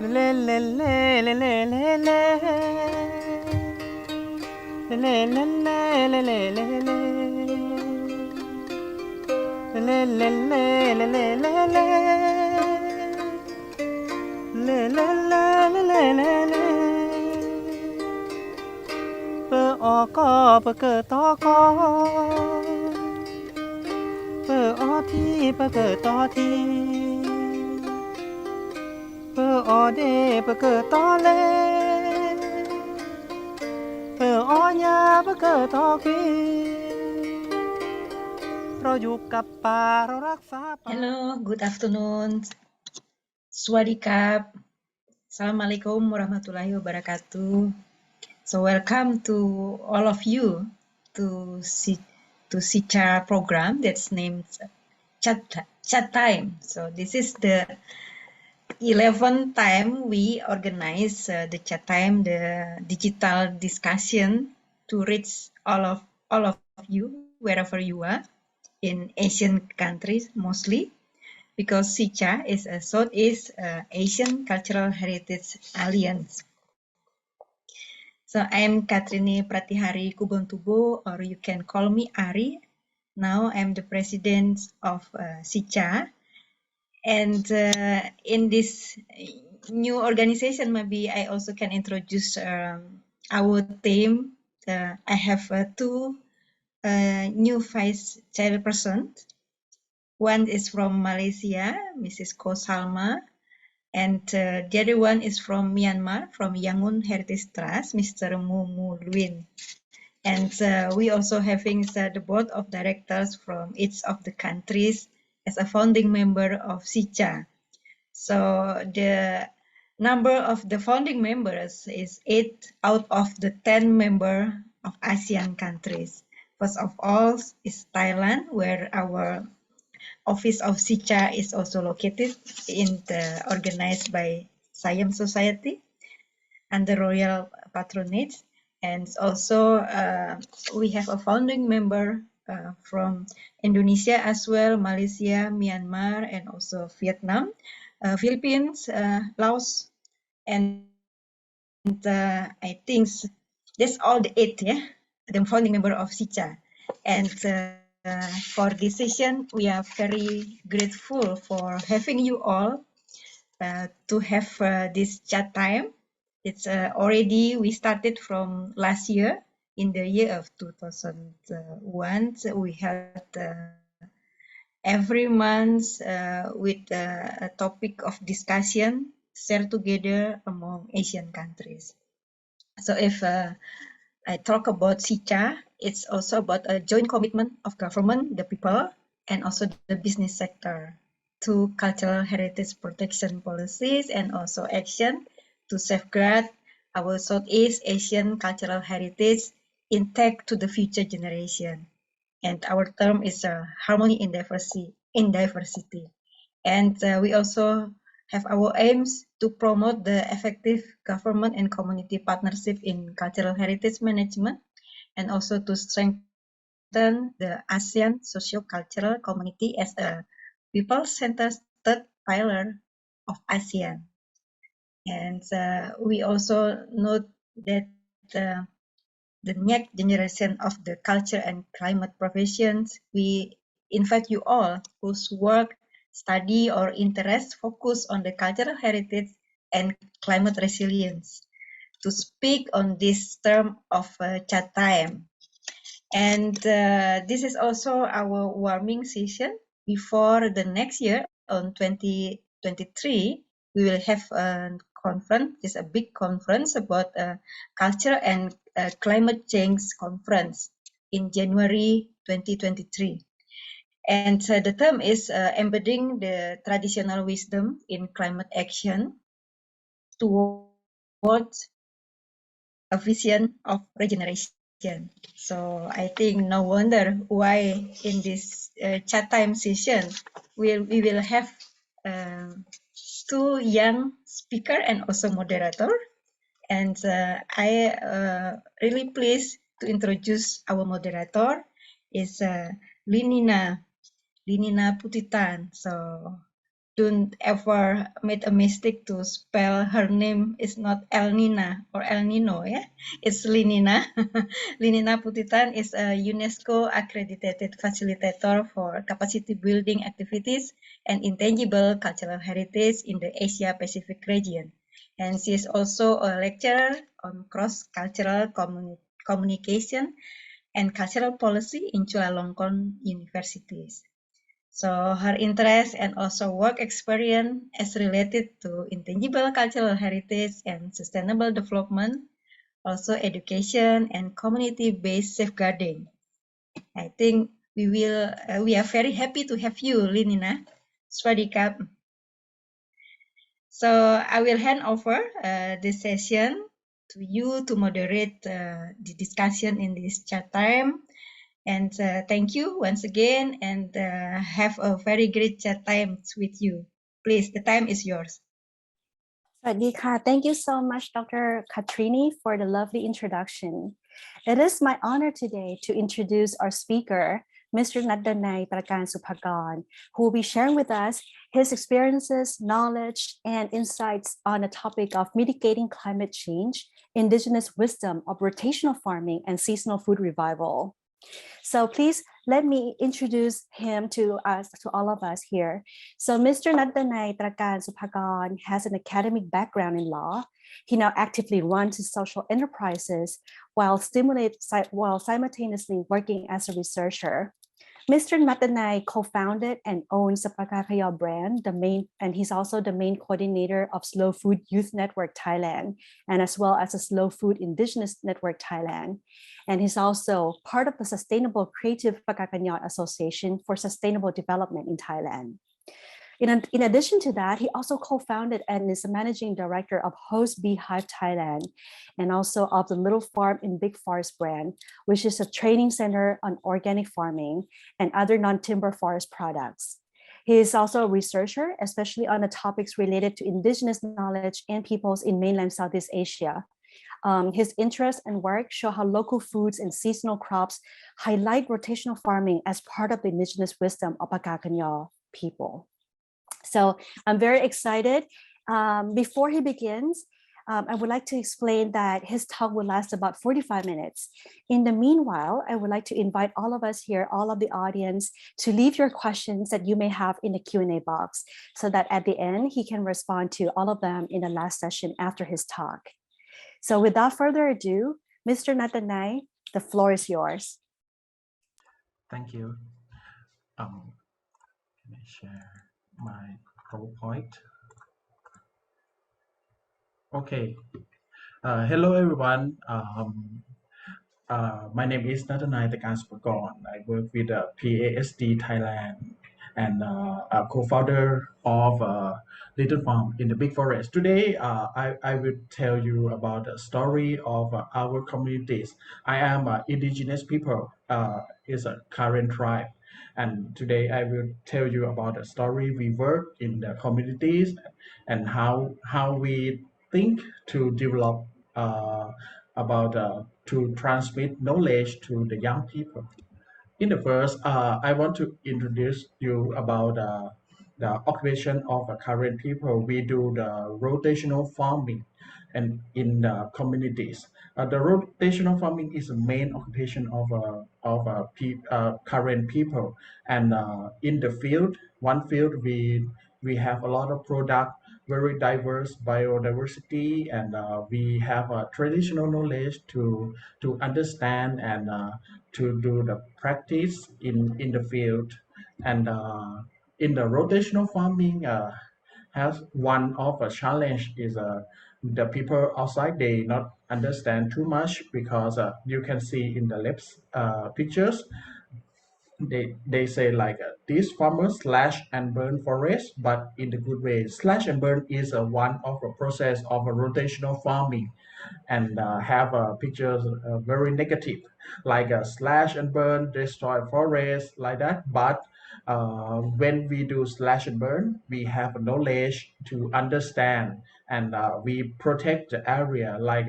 le le le le le le le le le le le le le Hello, good afternoon. Swadikap. Assalamualaikum warahmatullahi wabarakatuh. So welcome to all of you to SEACHA program that's named Chat Time. So this is the 11th time we organize the Chat Time, the digital discussion to reach all of you wherever you are in Asian countries mostly, because SEACHA is a Southeast Asian Cultural Heritage Alliance. So I'm Katrine Pratihari Kubontubo, or you can call me Ari. Now I'm the president of SEACHA. And in this new organization, maybe I also can introduce our team. I have two new vice chairpersons. One is from Malaysia, Mrs. Ko Salma, and the other one is from Myanmar, from Yangon Heritage Trust, Mr. Mumu Luin. And we also having the board of directors from each of the countries as a founding member of SEACHA. So the number of the founding members is 8 out of the 10 members of ASEAN countries. First of all is Thailand, where our office of SEACHA is also located organized by Siam Society under royal patronage. And also we have a founding member from Indonesia as well, Malaysia, Myanmar, and also Vietnam, Philippines, Laos, and I think that's all the 8, the founding member of SEACHA. And for this session, we are very grateful for having you all to have this chat time. It's already, we started from last year, in the year of 2001. So we had every month with a topic of discussion shared together among Asian countries. So if I talk about SEACHA, it's also about a joint commitment of government, the people, and also the business sector to cultural heritage protection policies and also action to safeguard our Southeast Asian cultural heritage intact to the future generation. And our term is harmony in diversity. And we also have our aims to promote the effective government and community partnership in cultural heritage management, and also to strengthen the ASEAN socio-cultural community as a people-centered third pillar of ASEAN. And we also note that the next generation of the culture and climate professions, we invite you all whose work, study, or interest focus on the cultural heritage and climate resilience to speak on this term of chat time. And this is also our warming session before the next year on 2023. We will have a conference, it's a big conference about culture and climate change conference in January 2023. And the term is embedding the traditional wisdom in climate action towards a vision of regeneration. So I think no wonder why in this chat time session we will have two young speaker and also moderator. And I really pleased to introduce our moderator is Linina Putitan. So don't ever make a mistake to spell her name. Is not El Nina or El Nino, yeah? It's Linina. Linina Putitan is a UNESCO accredited facilitator for capacity building activities and intangible cultural heritage in the Asia Pacific region. And she is also a lecturer on cross-cultural communication and cultural policy in Chulalongkorn universities. So her interest and also work experience is related to intangible cultural heritage and sustainable development, also education and community-based safeguarding. I think we are very happy to have you, Linina. Swadikap. So I will hand over this session to you to moderate the discussion in this chat time. And thank you once again, and have a very great chat time with you. Please, the time is yours. Swadika. Thank you so much, Dr. Katrini, for the lovely introduction. It is my honor today to introduce our speaker, Mr. Nutdanai Trakansuphakon, who will be sharing with us his experiences, knowledge, and insights on the topic of mitigating climate change, indigenous wisdom of rotational farming, and seasonal food revival. So please let me introduce him to us, to all of us here. So Mr. Nutdanai Trakansuphakon has an academic background in law. He now actively runs his social enterprises while simultaneously working as a researcher. Mr. Nutdanai co-founded and owns the Pgakenyaw brand, and he's also the main coordinator of Slow Food Youth Network Thailand, and as well as the Slow Food Indigenous Network Thailand. And he's also part of the Sustainable Creative Pgakenyaw Association for Sustainable Development in Thailand. In addition to that, he also co-founded and is the managing director of Host Beehive Thailand, and also of the Little Farm in Big Forest brand, which is a training center on organic farming and other non-timber forest products. He is also a researcher, especially on the topics related to indigenous knowledge and peoples in mainland Southeast Asia. His interests and work show how local foods and seasonal crops highlight rotational farming as part of the indigenous wisdom of Pgakenyaw people. So I'm very excited. Before he begins, I would like to explain that his talk will last about 45 minutes. In the meanwhile, I would like to invite all of us here, all of the audience, to leave your questions that you may have in the Q&A box, so that at the end, he can respond to all of them in the last session after his talk. So without further ado, Mr. Nutdanai, the floor is yours. Thank you. Can I share my PowerPoint? Okay. Hello, everyone. My name is Nutdanai Trakansuphakon. I work with PASD Thailand and a co-founder of Little Farm in the Big Forest. Today, I will tell you about the story of our communities. I am Indigenous people, is a current tribe. And today I will tell you about the story we work in the communities and how we think to develop about to transmit knowledge to the young people. In the first, I want to introduce you about the occupation of current people. We do the rotational farming and in the communities. The rotational farming is the main occupation of current people. And in the field, one field, we have a lot of product, very diverse biodiversity, and we have traditional knowledge to understand and to do the practice in the field. And in the rotational farming, has one of a challenge is the people outside, they not understand too much, because you can see in the left pictures, they say like these farmers slash and burn forest, but in the good way. Slash and burn is one of a process of a rotational farming, and have pictures very negative, like slash and burn, destroy forest, like that. But when we do slash and burn, we have knowledge to understand, and we protect the area. Like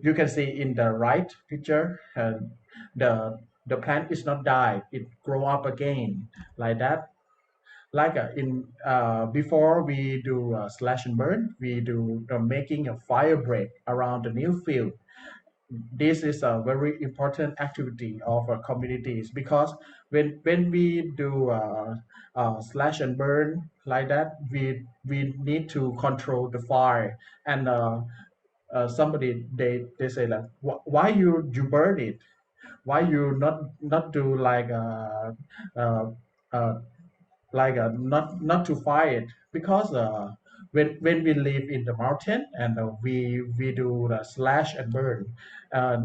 you can see in the right picture, the plant is not die, it grow up again, like that. like in before we do slash and burn, we do making a fire break around the new field. This is a very important activity of communities, because when we do slash and burn like that, we need to control the fire. And somebody they say that, why you burn it, why you not do uh, uh, not to fire it, because when we live in the mountain and we do the slash and burn, uh,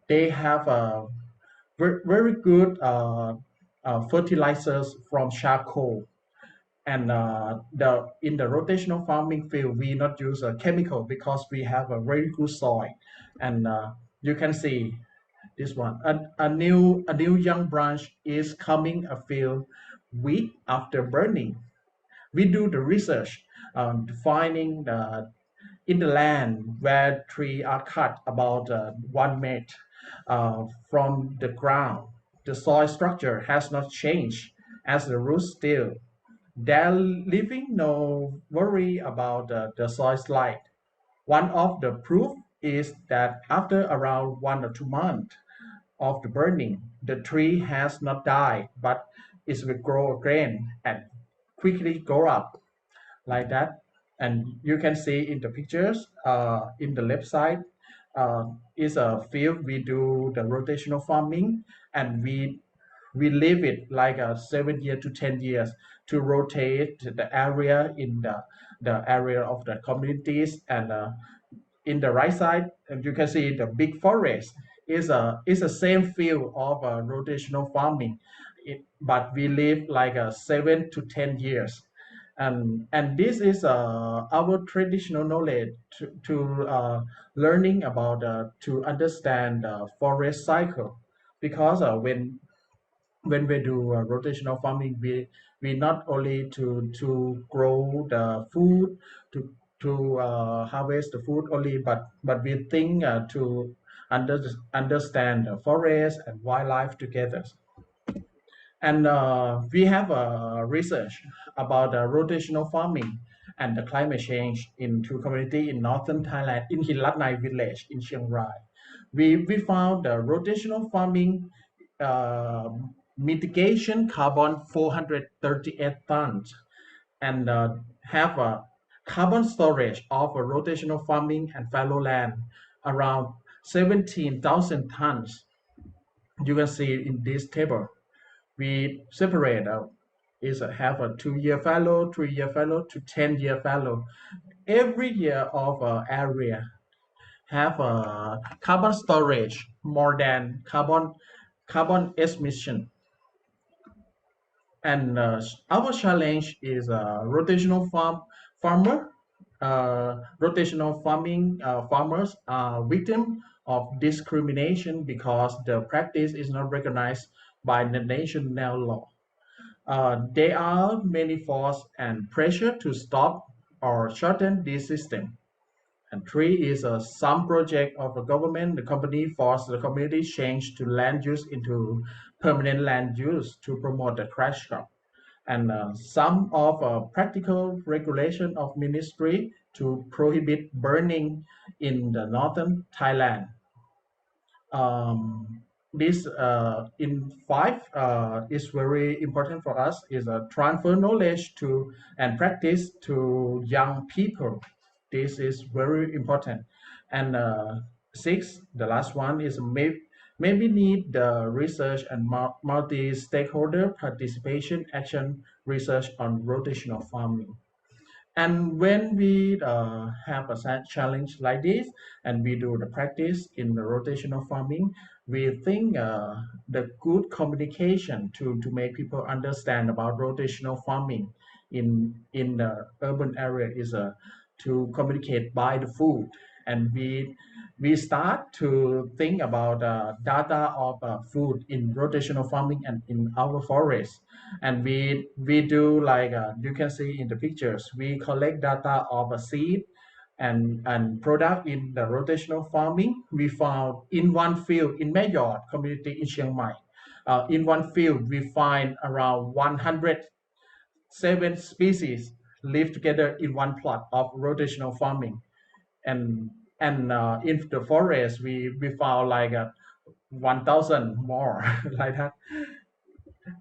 they have a very good fertilizers from charcoal. And the in the rotational farming field, we not use a chemical because we have a very good soil. And you can see this one, a new young branch is coming a few week after burning. We do the research finding in the land where trees are cut about 1 meter from the ground. The soil structure has not changed as the roots still. They're living no worry about the soil slide. One of the proof is that after around 1 or 2 months of the burning, the tree has not died, but it will grow again and quickly grow up like that. And you can see in the pictures in the left side is a field we do the rotational farming, and we leave it like 7 years to 10 years to rotate the area in the area of the communities. And in the right side, and you can see the big forest is a same field of rotational farming. But we live like 7 to 10 years. And this is our traditional knowledge to learning about to understand the forest cycle. Because when we do rotational farming, we not only to grow the food, to harvest the food only, but we think to understand the forest and wildlife together. And we have research about rotational farming and the climate change in two community in northern Thailand, in Latnai village in Chiang Rai. We found the rotational farming uh, mitigation carbon 438 tons, and have a carbon storage of a rotational farming and fallow land around 17,000 tons. You can see in this table we separate is have a 2 year fallow, 3 year fallow to 10 year fallow. Every year of area have a carbon storage more than carbon emission. And our challenge is rotational farmer. Rotational farming farmers are victim of discrimination because the practice is not recognized by the national law. There are many force and pressure to stop or shorten this system. And three is some project of the government, the company force the community change to land use into permanent land use to promote the crash crop. And some of practical regulation of ministry to prohibit burning in the northern Thailand. um, this in five is very important for us, is transfer knowledge to and practice to young people. This is very important. And six, the last one is maybe need the research and multi-stakeholder participation action research on rotational farming. And when we have a challenge like this, and we do the practice in the rotational farming, we think the good communication to make people understand about rotational farming in the urban area is to communicate by the food. And we start to think about data of food in rotational farming and in our forest. And we do like you can see in the pictures, we collect data of a seed and product in the rotational farming. We found in one field in Mayor community in Chiang Mai, in one field we find around 100 7 species live together in one plot of rotational farming. And in the forest we found like 1,000 more like that.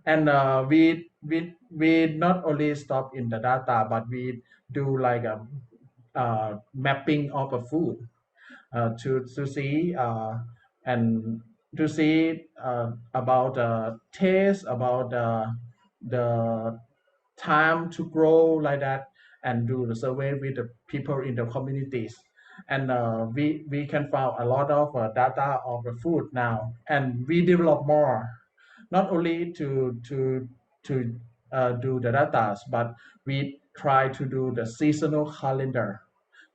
And we not only stop in the data, but we do like a mapping of a food to see and to see about taste, about the time to grow like that, and do the survey with the people in the communities. And we can find a lot of data of the food now, and we develop more, not only to do the data, but we try to do the seasonal calendar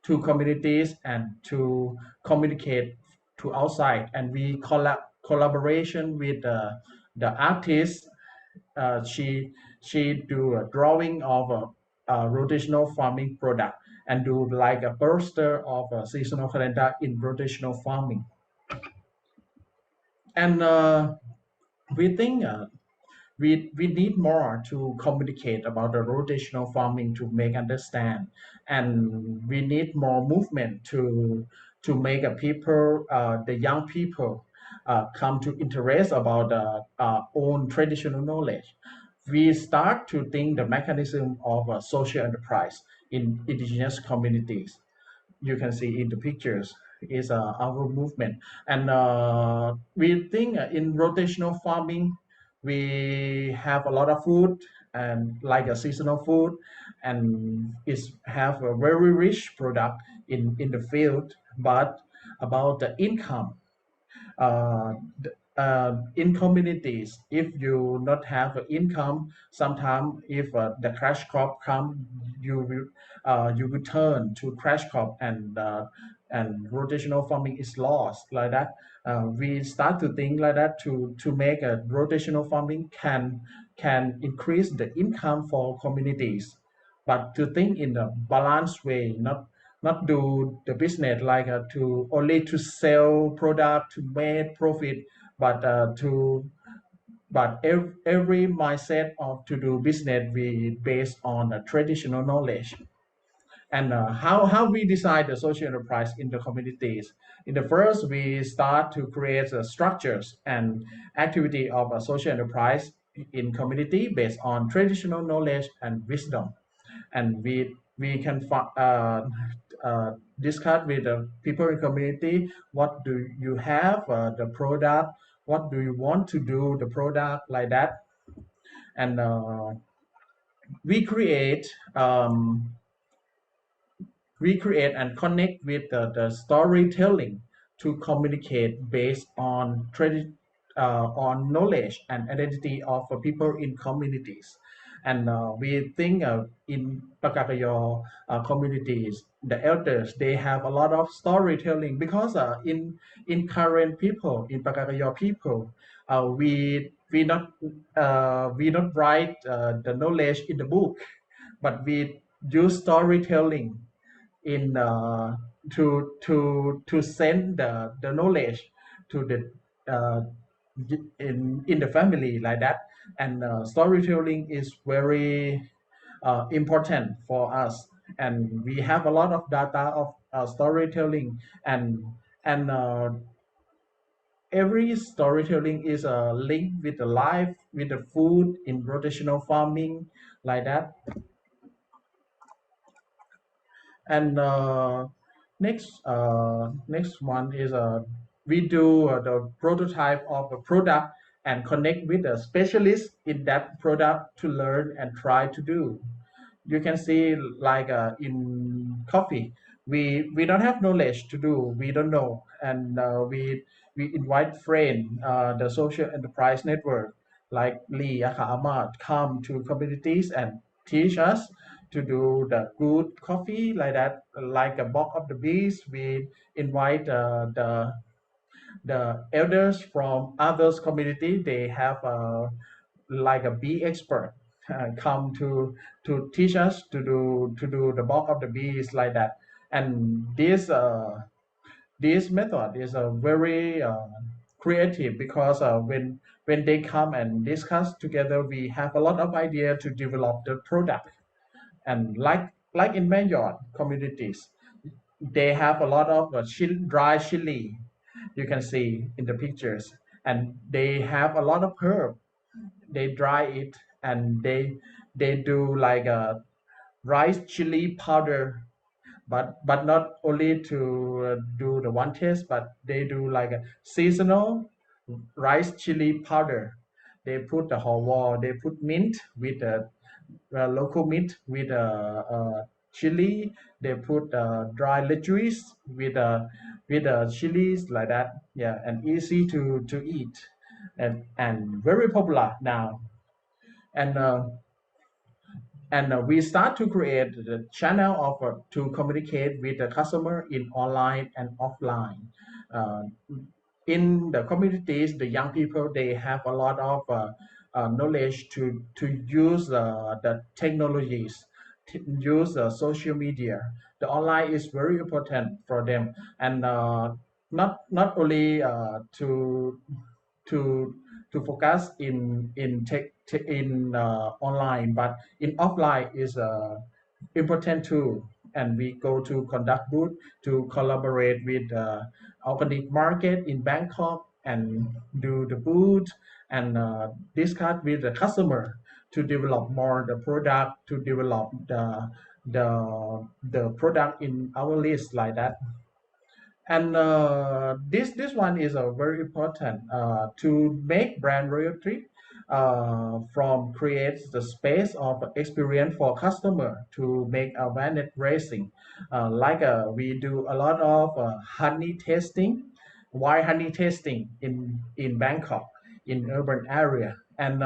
to communities and to communicate to outside. And we collaboration with the artist. She do a drawing of a rotational farming product and do like a poster of a seasonal calendar in rotational farming. And we think we need more to communicate about the rotational farming to make understand, and we need more movement to make a people the young people come to interest about own traditional knowledge. We start to think the mechanism of social enterprise in indigenous communities. You can see in the pictures is our movement. And we think in rotational farming we have a lot of food, and like a seasonal food, and it's have a very rich product in the field. But about the income, in communities, if you not have income, sometimes if the crash crop come, you will turn to crash crop, and rotational farming is lost like that. We start to think like that to make a rotational farming can increase the income for communities, but to think in a balanced way, not do the business like to only to sell product to make profit, but every mindset of to do business we based on a traditional knowledge. And how we decide the social enterprise in the communities. In the first, we start to create structures and activity of a social enterprise in community based on traditional knowledge and wisdom. And we can discuss with the people in community, what do you have the product, what do you want to do the product like that. And we create and connect with the storytelling to communicate based on on knowledge and identity of people in communities. And we think in Pgakenyaw communities, the elders, they have a lot of storytelling, because in current people, in Pgakenyaw people, we not write the knowledge in the book, but we use storytelling in to send the knowledge to the uh, in the family like that. And storytelling is very important for us, and we have a lot of data of storytelling. And every storytelling is a link with the life, with the food in rotational farming like that. And next one is we do the prototype of a product and connect with a specialist in that product to learn and try to do. You can see like in coffee, we don't have knowledge to do, we don't know. And we invite friend, the social enterprise network like Lee Aka Ahmad come to communities and teach us to do the good coffee like that. Like a box of the bees, we invite the elders from others community, they have like a bee expert come to teach us to do the bulk of the bees like that. And this method is a very creative because when they come and discuss together, we have a lot of idea to develop the product. And like in Mayon communities, they have a lot of dry chili, you can see in the pictures, and they have a lot of herb. They dry it, and they do like a rice chili powder, but not only to do the one taste, but they do like a seasonal rice chili powder. They put the whole wall, they put mint with local mint with chili. They put dry lettuce with chilies like that. Yeah, and easy to eat, and very popular now. And we start to create the channel of to communicate with the customer in online and offline. Uh, in the communities, the young people, they have a lot of knowledge to use the technologies, to use social media. The online is very important for them, and not only to to focus in online, but in offline is important too. And we go to conduct booth to collaborate with organic market in Bangkok and do the booth and discuss with the customer to develop more the product, to develop the product in our list like that. And this one is very important to make brand loyalty from creates the space of experience for customer to make awareness raising. We do a lot of honey tasting, wild honey tasting in Bangkok, in urban area. And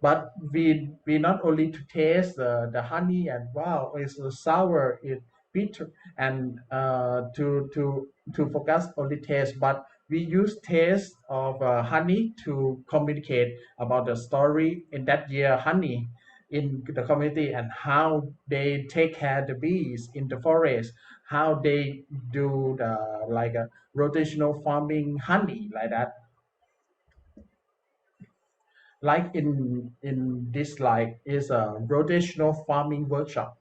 but we not only to taste the honey and wow, it's sour, it's bitter, and to focus on the taste, but we use taste of honey to communicate about the story in that year honey in the community, and how they take care the bees in the forest, how they do the like a rotational farming honey like that. Like in this slide is a rotational farming workshop.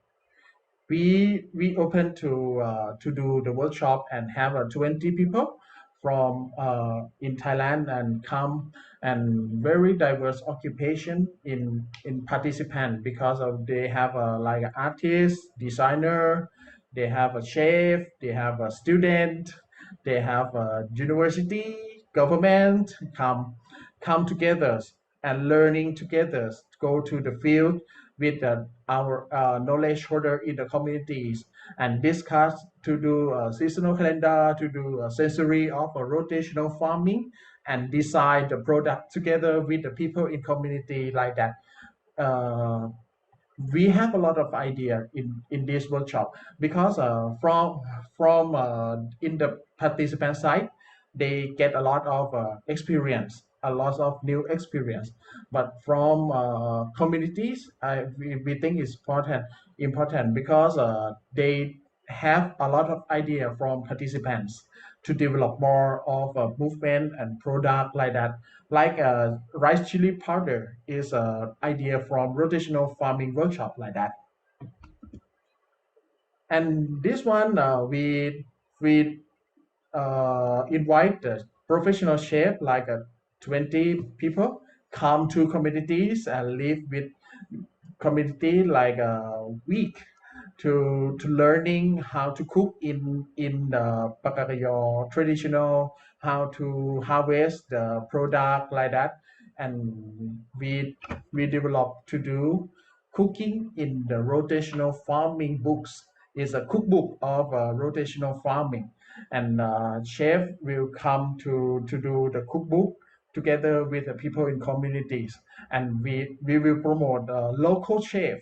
We open to do the workshop and have 20 people from in Thailand and come, and very diverse occupation in participant, because of they have like an artist, designer, they have a chef, they have a student, they have a university, government come together and learning together, go to the field with our knowledge holder in the communities and discuss to do a seasonal calendar, to do a sensory of a rotational farming, and design the product together with the people in community like that. Uh, we have a lot of idea in this workshop, because from in the participant side, they get a lot of experience, a lot of new experience. But from communities, we think it's important because they have a lot of idea from participants to develop more of a movement and product like that. Like rice chili powder is a idea from rotational farming workshop like that. And this one we invite the professional chef like 20 people come to communities and live with community like a week to learning how to cook in the Pgakenyaw traditional, how to harvest the product like that. And we develop to do cooking in the rotational farming books. Is a cookbook of rotational farming, and chef will come to do the cookbook together with the people in communities, and we will promote local chef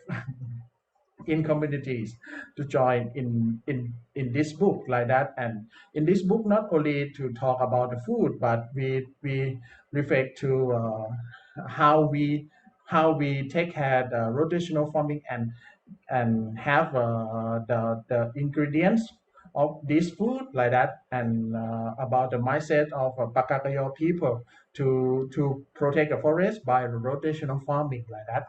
in communities to join in this book like that. And in this book, not only to talk about the food, but we reflect to how we take care the rotational farming, and have the ingredients of this food like that, and about the mindset of Pgakenyaw people to protect the forest by rotational farming like that.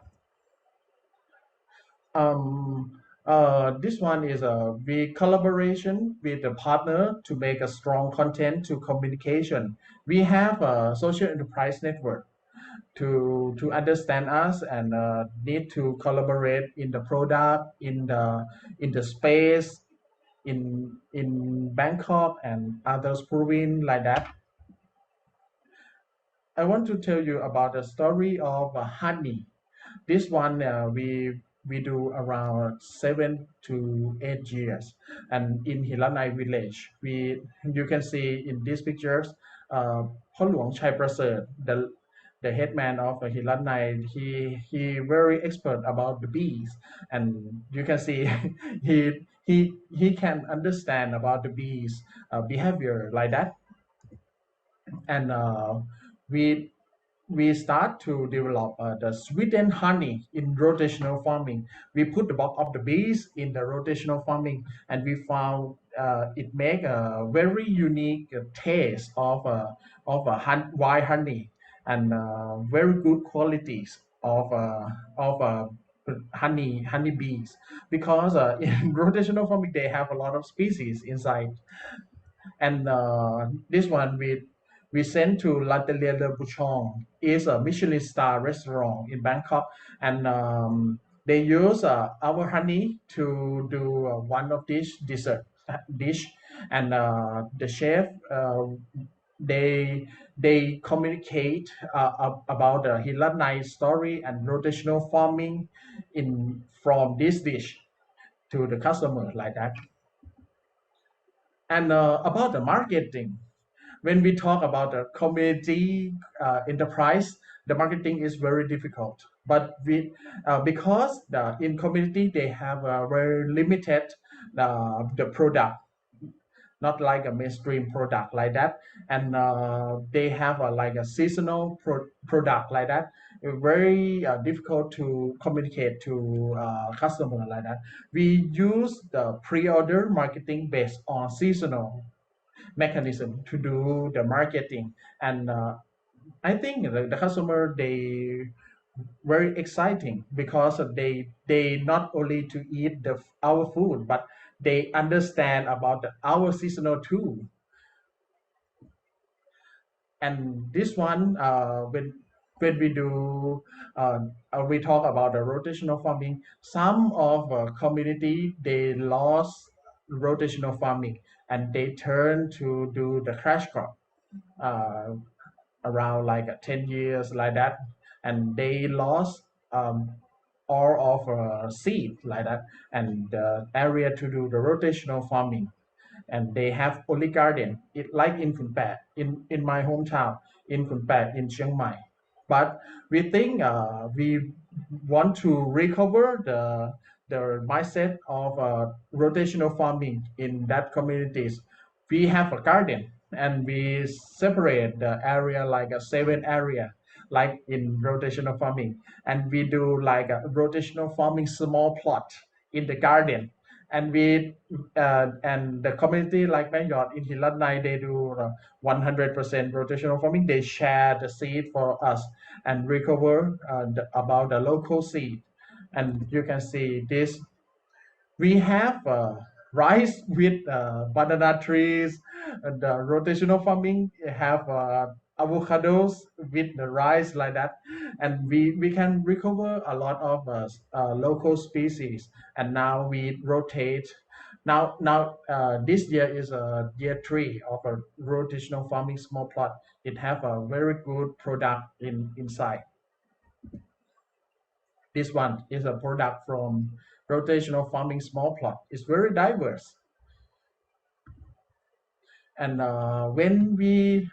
This one is a we collaboration with the partner to make a strong content to communication. We have a social enterprise network to understand us and need to collaborate in the product in the space in Bangkok and others province like that. I want to tell you about the story of honey. This one we do around 7 to 8 years, and in Hilanai village, you can see in these pictures,พ่อหลวงชัยประเสริฐ the headman of Hilanai, he very expert about the bees, and you can see he can understand about the bees behavior like that, and we we start to develop the sweetened honey in rotational farming. We put the bulk of the bees in the rotational farming, and we found it make a very unique taste of wild honey, and very good qualities of honey bees, because in rotational farming they have a lot of species inside, and this one we sent to L'Atelier de Bouchon is a Michelin star restaurant in Bangkok, and they use our honey to do one of this dessert dish, and the chef they they communicate about the Hilanai story and rotational farming in from this dish to the customer like that. And about the marketing, when we talk about the community enterprise, the marketing is very difficult. But because in community they have a very limited the product, not like a mainstream product like that, and they have like a seasonal product like that. Very difficult to communicate to customer like that. We use the pre-order marketing based on seasonal mechanism to do the marketing, and I think the customer they very exciting because they not only to eat our food, but they understand about our seasonal too. And this one when we do we talk about the rotational farming, some of community they lost rotational farming and they turn to do the cash crop uh, around like 10 years like that, and they lost all of seed like that and area to do the rotational farming, and they have only garden it like in Khun Pat in my hometown in Khun Pat in Chiang Mai. But we think we want to recover the mindset of rotational farming in that communities. We have a garden and we separate the area like a 7 area like in rotational farming, and we do like a rotational farming small plot in the garden, and we and the community like Pgakenyaw in Hilanai they do 100% rotational farming. They share the seed for us and recover about the local seed, and you can see this we have rice with banana trees. The rotational farming have avocados with the rice like that, and we can recover a lot of local species. And now we rotate. Now this year is year 3 of a rotational farming small plot. It have a very good product inside. This one is a product from rotational farming small plot. It's very diverse. And when we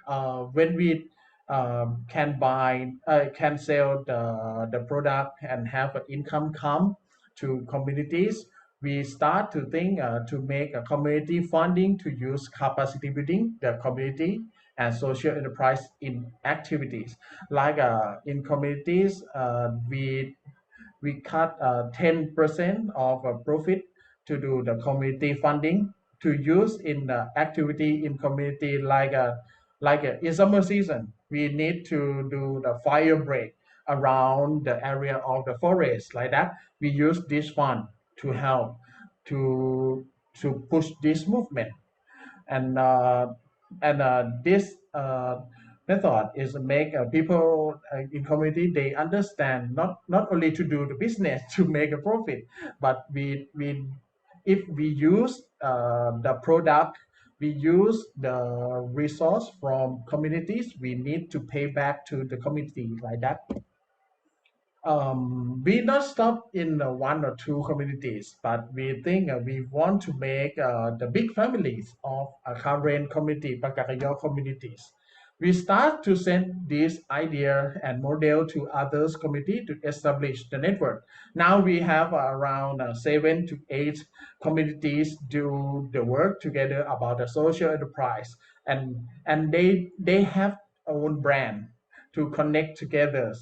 can buy can sell the product and have an income come to communities, we start to think to make a community funding to use capacity building the community and social enterprise in activities like in communities we cut 10% of profit to do the community funding to use in the activity in community like in summer season we need to do the fire break around the area of the forest like that. We use this fund to help to push this movement and this method is make people in community they understand not only to do the business to make a profit, but we if we use the product, we use the resource from communities, we need to pay back to the community like that. We not stop in one or two communities, but we think we want to make the big families of current community, Pgakenyaw communities. We start to send this idea and model to others community to establish the network. Now we have around 7 to 8 communities do the work together about the social enterprise, and they have own brand to connect together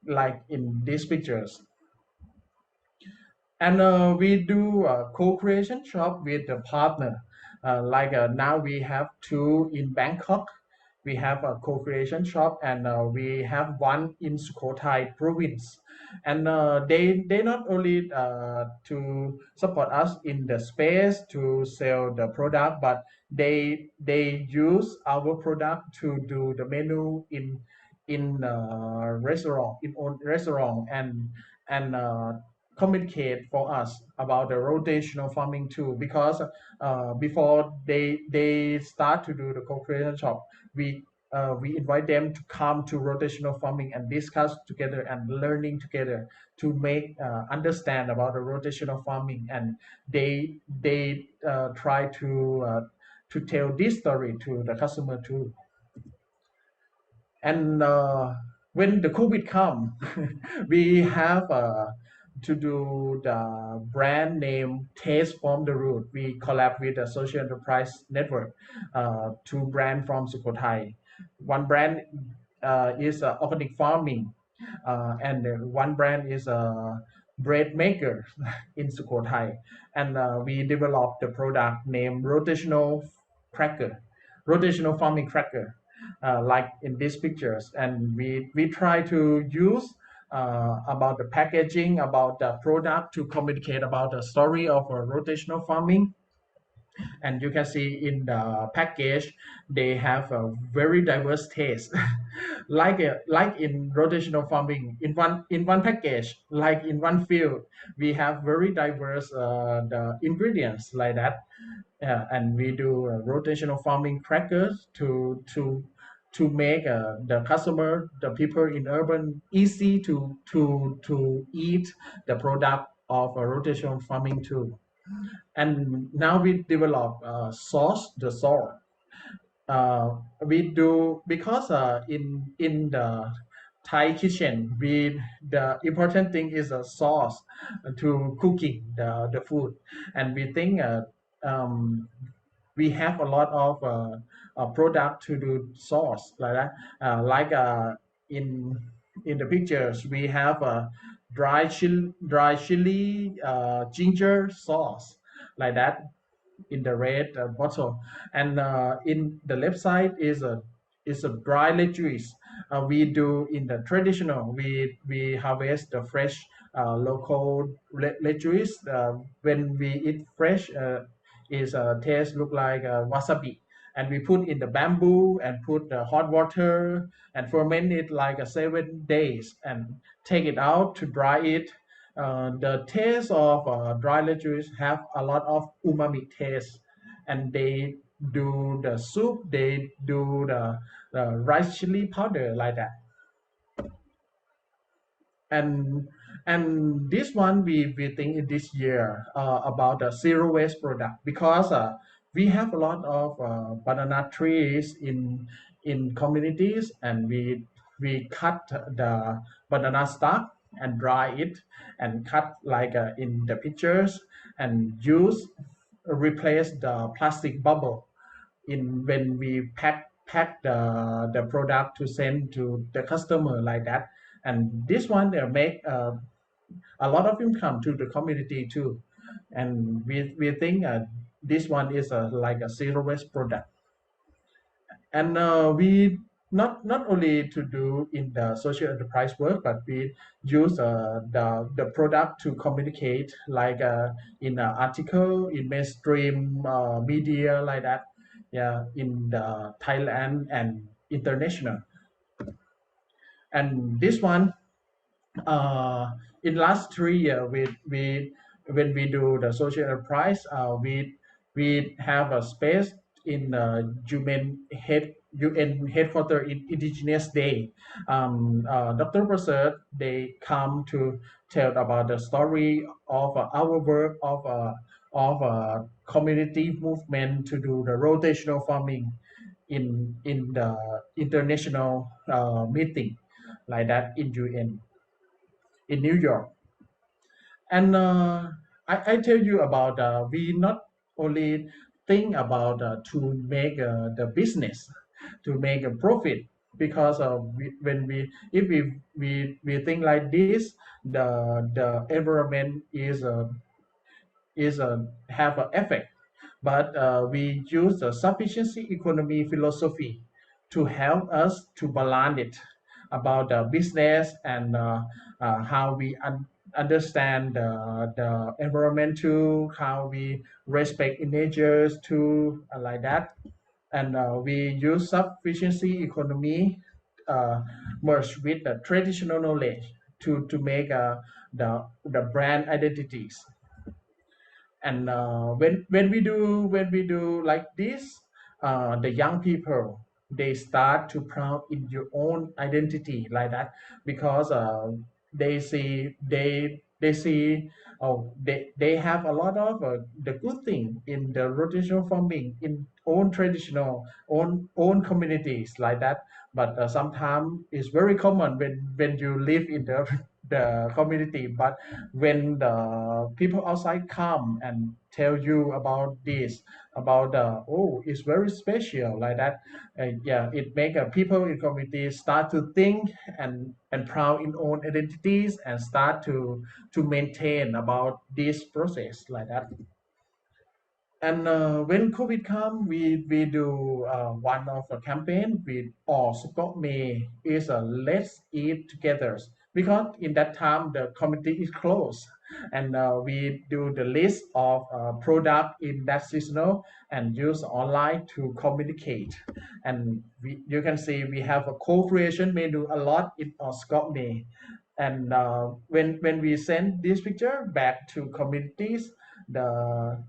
like in these pictures. And we do a co-creation shop with the partner. Now we have two in Bangkok. We have a co-creation shop, and we have one in Sukhothai province. And they not only to support us in the space to sell the product, but they use our product to do the menu in restaurant in own restaurant and communicate for us about the rotational farming too, because before they start to do the co-creation shop, we invite them to come to rotational farming and discuss together and learning together to make understand about the rotational farming, and they try to tell this story to the customer too. And when the COVID come, we have to do the brand name Taste from the Root. We collab with the social enterprise network, two brand from Sukhothai. One brand is organic farming, and one brand is a bread maker in Sukhothai. And we developed the product named rotational farming cracker, like in these pictures. And we try to use about the packaging, about the product to communicate about the story of rotational farming. And you can see in the package they have a very diverse taste like in rotational farming, in one package, like in one field we have very diverse the ingredients like that. And we do rotational farming crackers to make the customer, the people in urban, easy to eat the product of rotational farming too. And now we develop the sauce. We do because in the Thai kitchen, the important thing is a sauce to cooking the food, and we think we have a lot of product to do sauce like that. In the pictures, we have a dry chili ginger sauce like that in the red bottle, and in the left side is a dry lettuce. We do in the traditional. We harvest the fresh local lettuce. When we eat fresh, is taste look like wasabi, and we put in the bamboo and put hot water and ferment it like 7 days and take it out to dry it. The taste of dry lettuce have a lot of umami taste, and they do the soup, they do the rice chili powder like that. and and this one we think in this year about the zero waste product, because we have a lot of banana trees in communities, and we cut the banana stalk and dry it and cut like in the pictures, and use replace the plastic bubble in when we pack the product to send to the customer like that. And this one they make a lot of income to the community too. And we think this one is like a zero waste product. And we not only to do in the social enterprise work, but we use the product to communicate, like in an article in mainstream media, like that, yeah, in the Thailand and international. And this one, in last 3 years, we when we do the social enterprise, we have a space in the UN headquarters in Indigenous Day. Dr. Prasad, they come to tell about the story of our work of community movement to do the rotational farming in the international meeting, like that, in UN in New York. And I tell you about we not only think about to make the business, to make a profit, because when we if we think like this, the environment is have an effect. But we use the sufficiency economy philosophy to help us to balance it about the business, and how we understand the environment too, how we respect nature too, like that. And we use sufficiency economy merged with the traditional knowledge to make the brand identities. And when we do like this, the young people, they start to proud in your own identity, like that, because they see, oh, they have a lot of the good thing in the rotational farming in own traditional own communities, like that. But sometimes it's very common when you live in the community. But when the people outside come and tell you about this, about oh, it's very special, like that, yeah, it make people in community start to think and proud in own identities, and start to maintain about this process, like that. And when COVID come, we do one of the campaign with all Scott May is let's eat together, because in that time the community is closed. And we do the list of product in that seasonal and use online to communicate. And you can see we have a co-creation menu a lot in Scott May. And when we send this picture back to communities, the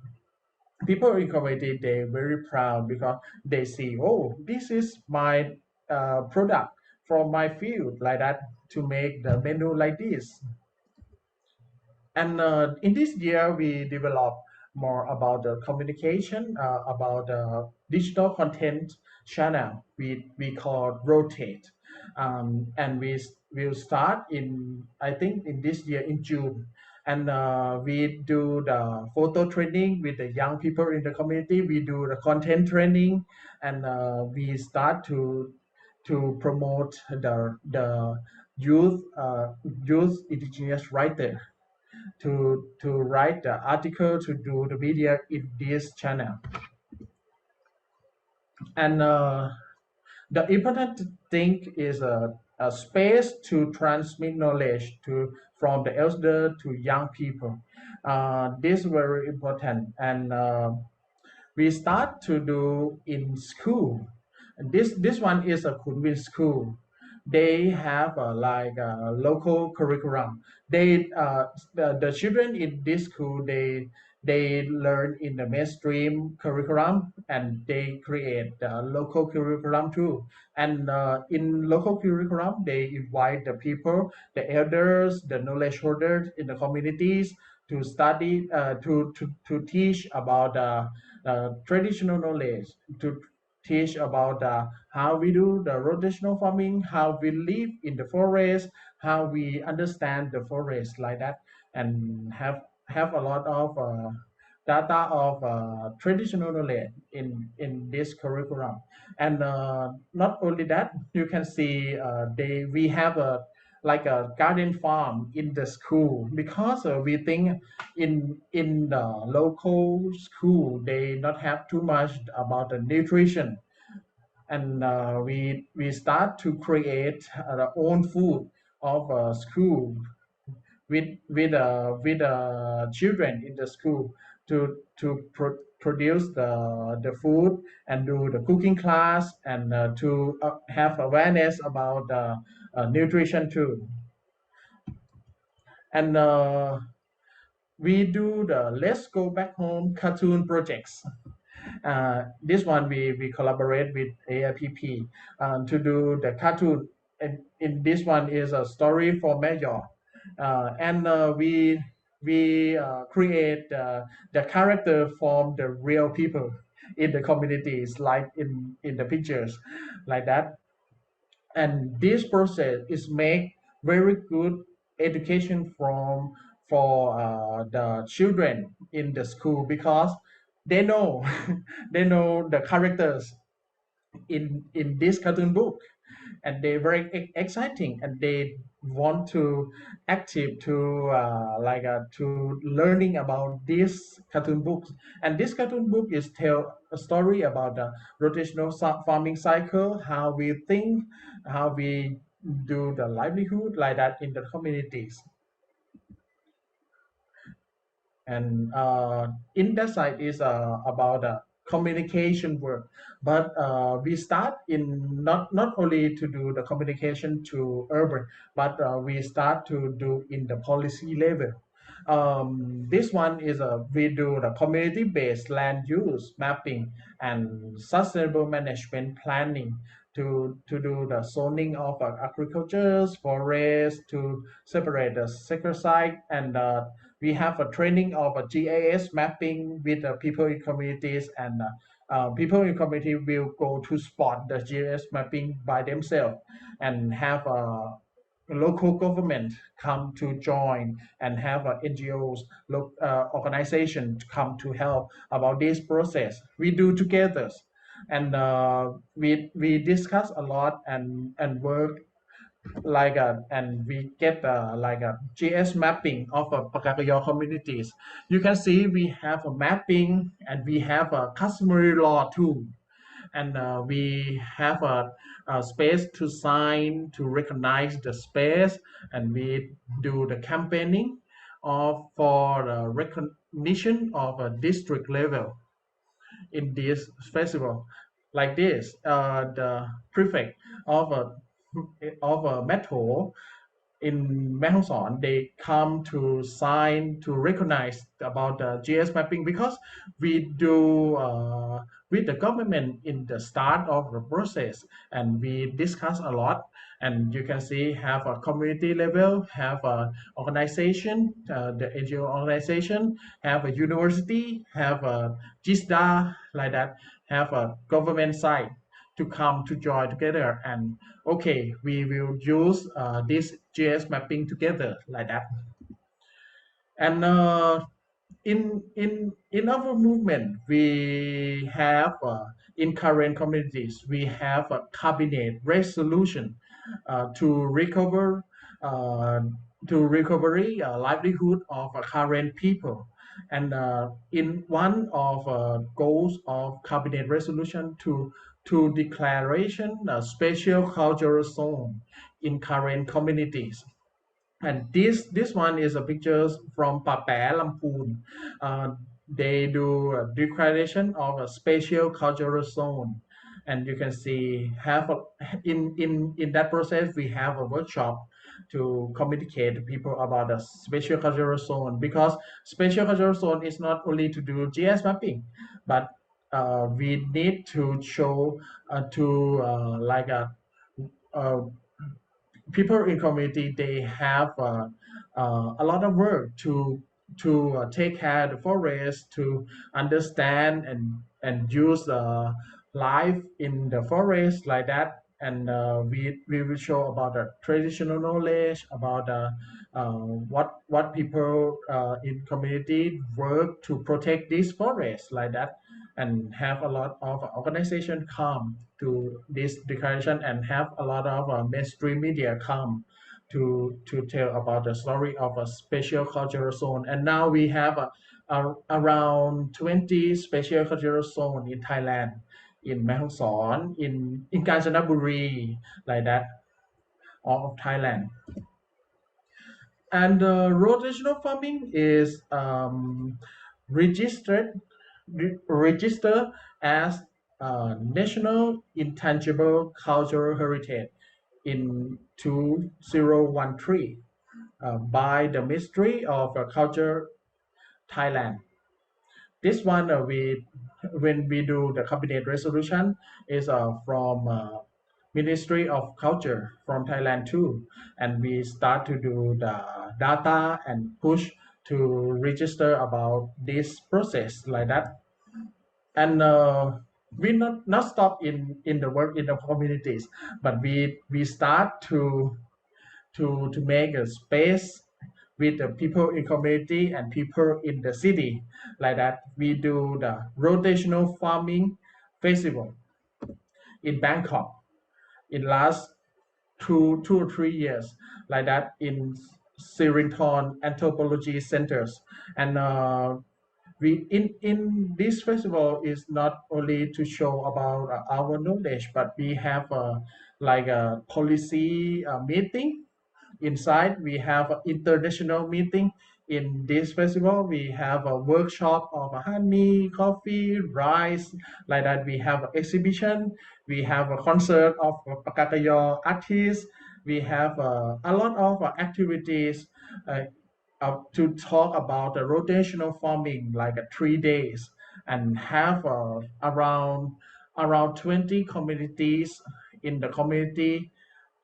people in community, they're very proud, because they see, oh, this is my product from my field, like that, to make the menu like this. And in this year, we develop more about the communication, about the digital content channel we call Rotate. And we will start in, I think, in this year in June. And we do the photo training with the young people in the community. We do the content training, and we start to promote the youth indigenous writer to write the article, to do the media in this channel. And the important thing is a space to transmit knowledge from the elder to young people. This is very important. And we start to do in school. This one is a Kunmin school. They have like a local curriculum. The children in this school, they learn in the mainstream curriculum, and they create the local curriculum too. And in local curriculum, they invite the people, the elders, the knowledge holders in the communities to study, to teach about traditional knowledge, to teach about how we do the rotational farming, how we live in the forest, how we understand the forest, like that, and have a lot of data of traditional knowledge in this curriculum. And not only that, you can see we have like a garden farm in the school, because we think in the local school they not have too much about the nutrition, and we start to create our own food of school with children in the school to produce the food and do the cooking class, and to have awareness about nutrition too. And we do the Let's Go Back Home cartoon projects. This one we collaborate with AIPP to do the cartoon. And in this one is a story for Mayor, and we create the character from the real people in the communities, like in the pictures, like that. And this process is make very good education from for the children in the school, because they know they know the characters in this cartoon book, and they're very exciting, and they want to active to learning about this cartoon books. And this cartoon book is tell a story about the rotational farming cycle, how we think, how we do the livelihood, like that, in the communities. And in that side is about communication work, but we start in not only to do the communication to urban, but we start to do in the policy level. This one is we do the community-based land use mapping and sustainable management planning to do the zoning of agriculture, forests, to separate the sacred site, and we have a training of a GIS mapping with people in communities, and people in community will go to spot the GIS mapping by themselves, and have a local government come to join, and have NGOs, organization come to help about this process. We do together, and we discuss a lot, and work and we get like a GS mapping of Pgakenyaw communities. You can see we have a mapping, and we have a customary law too, and we have a space to sign to recognize the space, and we do the campaigning of for the recognition of a district level in this festival. Like this, the prefect of a metro in Mae Hong Son, they come to sign to recognize about the GS mapping, because we do with the government in the start of the process, and we discuss a lot. And you can see have a community level, have a organization, the NGO organization, have a university, have a GISDA, like that, have a government side to come to join together, and okay, we will use this GS mapping together, like that. And in our movement, we have in current communities, we have a cabinet resolution to recover uh, to recovery livelihood of current people. And in one of goals of cabinet resolution to declaration special cultural zone in current communities. And this one is a pictures from Pape Lamphun. Uh, they do a declaration of a special cultural zone, and you can see have in that process we have a workshop to communicate to people about the special cultural zone, because special cultural zone is not only to do GS mapping, but we need to show to uh, people in community, they have a lot of work to take care of the forest, to understand and use the life in the forest, like that. And we will show about the traditional knowledge about what people in community work to protect this forest, like that. And have a lot of organization come to this declaration, and have a lot of mainstream media come to tell about the story of a special cultural zone. And now we have around 20 special cultural zone in Thailand, in Mae Hong Son, in Kanchanaburi, like that, all of Thailand. And rotational farming is registered registered as national intangible cultural heritage in 2013 by the Ministry of Culture Thailand. This one when we do the cabinet resolution is from Ministry of Culture from Thailand too, and we start to do the data and push to register about this process like that. And we not stop in the work in the communities, but we start to make a space with the people in community and people in the city, like that. We do the rotational farming festival in Bangkok in last two or 3 years, like that, in Sirington anthropology centers. And we in this festival is not only to show about our knowledge, but we have like a policy meeting. Inside, we have an international meeting. In this festival, we have a workshop of honey, coffee, rice, like that. We have an exhibition. We have a concert of Pgakenyaw artists. We have a lot of activities uh, to talk about the rotational farming, like 3 days, and have around 20 communities in the community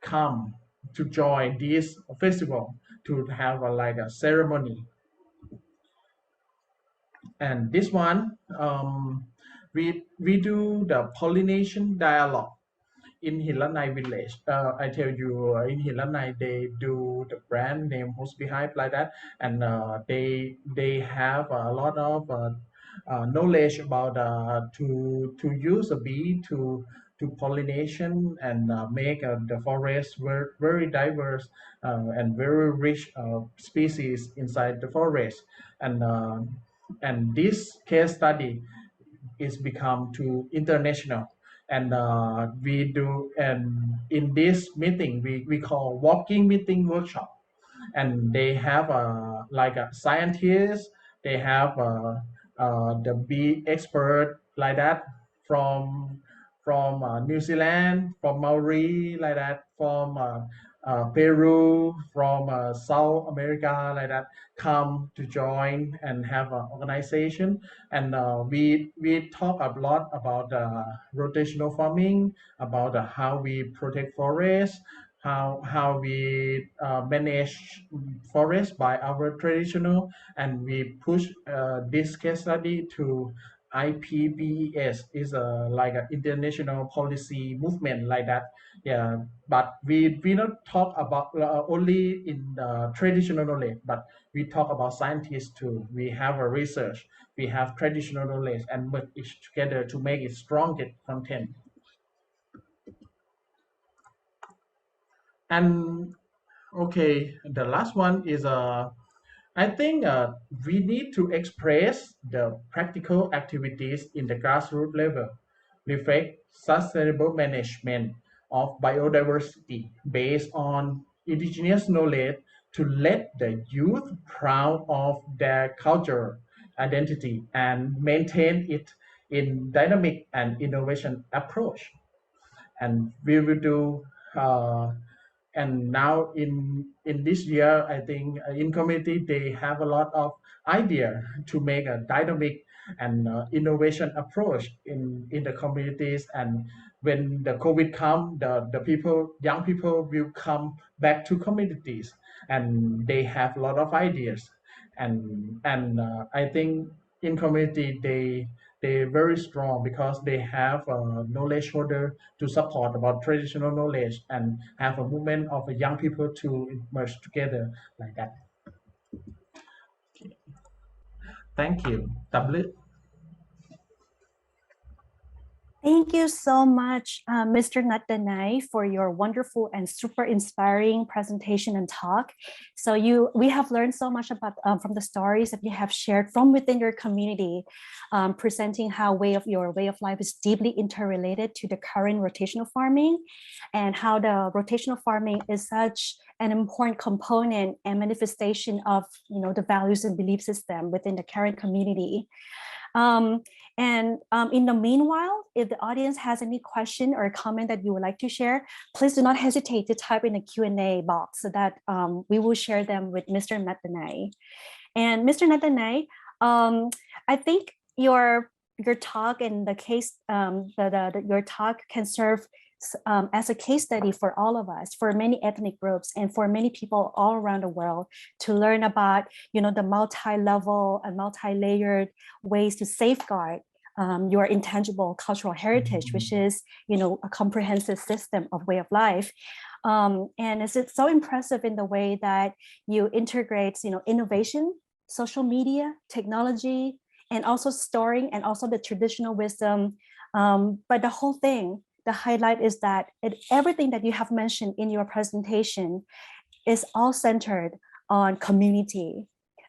come to join this festival to have like a ceremony. And this one, we do the pollination dialogue in Hilanai village. I tell you, in Hilanai they do the brand name Who's Behind, like that, and they have a lot of knowledge about to use a bee to pollination and make the forest very diverse and very rich species inside the forest. And this case study is become to international. And we do, and in this meeting we call walking meeting workshop. And they have like a scientist, they have the bee expert, like that, from New Zealand, from Maori, like that, from Peru, from South America, like that, come to join and have an organization. And we talk a lot about rotational farming, about how we protect forests, how we manage forest by our traditional. And we push this case study to IPBES, is a like an international policy movement, like that. Yeah, but we not talk about only in the traditional knowledge, but we talk about scientists too. We have a research, we have traditional knowledge, and merge it together to make it stronger content. And okay, the last one is I think we need to express the practical activities in the grassroots level, reflect sustainable management of biodiversity based on indigenous knowledge, to let the youth proud of their culture identity and maintain it in dynamic and innovation approach. And we will do and now in this year, I think in community they have a lot of idea to make a dynamic and innovation approach in the communities. And when the COVID come, the people, young people, will come back to communities, and they have a lot of ideas. And I think in community they're very strong because they have a knowledge holder to support about traditional knowledge, and have a movement of young people to merge together, like that. Thank you. Tablet. Thank you so much, Mr. Nutdanai, for your wonderful and super inspiring presentation and talk. So we have learned so much about from the stories that you have shared from within your community, presenting how your way of life is deeply interrelated to the current rotational farming, and how the rotational farming is such an important component and manifestation of the values and belief system within the current community. In the meanwhile, if the audience has any question or comment that you would like to share, please do not hesitate to type in the Q&A box so that we will share them with Mr. Nutdanai. And Mr. Nutdanai, I think your talk and the case, your talk can serve as a case study for all of us, for many ethnic groups, and for many people all around the world to learn about, the multi-level and multi-layered ways to safeguard your intangible cultural heritage, which is, a comprehensive system of way of life. And it's so impressive in the way that you integrate, innovation, social media, technology, and also storing, and also the traditional wisdom. But the whole thing, the highlight is that everything that you have mentioned in your presentation is all centered on community.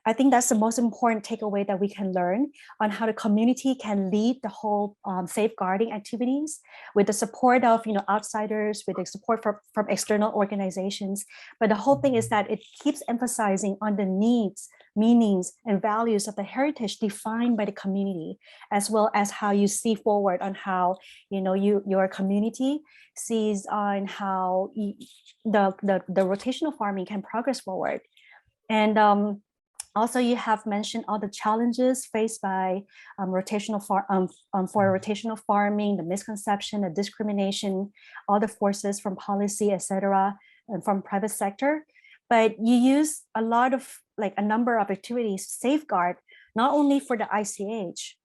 I think that's the most important takeaway that we can learn on how the community can lead the whole safeguarding activities with the support of outsiders, with the support from external organizations. But the whole thing is that it keeps emphasizing on the needs, meanings, and values of the heritage defined by the community, as well as how you see forward on how your community sees on how the rotational farming can progress forward. And also, you have mentioned all the challenges faced by rotational farming, the misconception, the discrimination, all the forces from policy, etc., and from private sector. But you use a number of activities to safeguard not only for the ICH,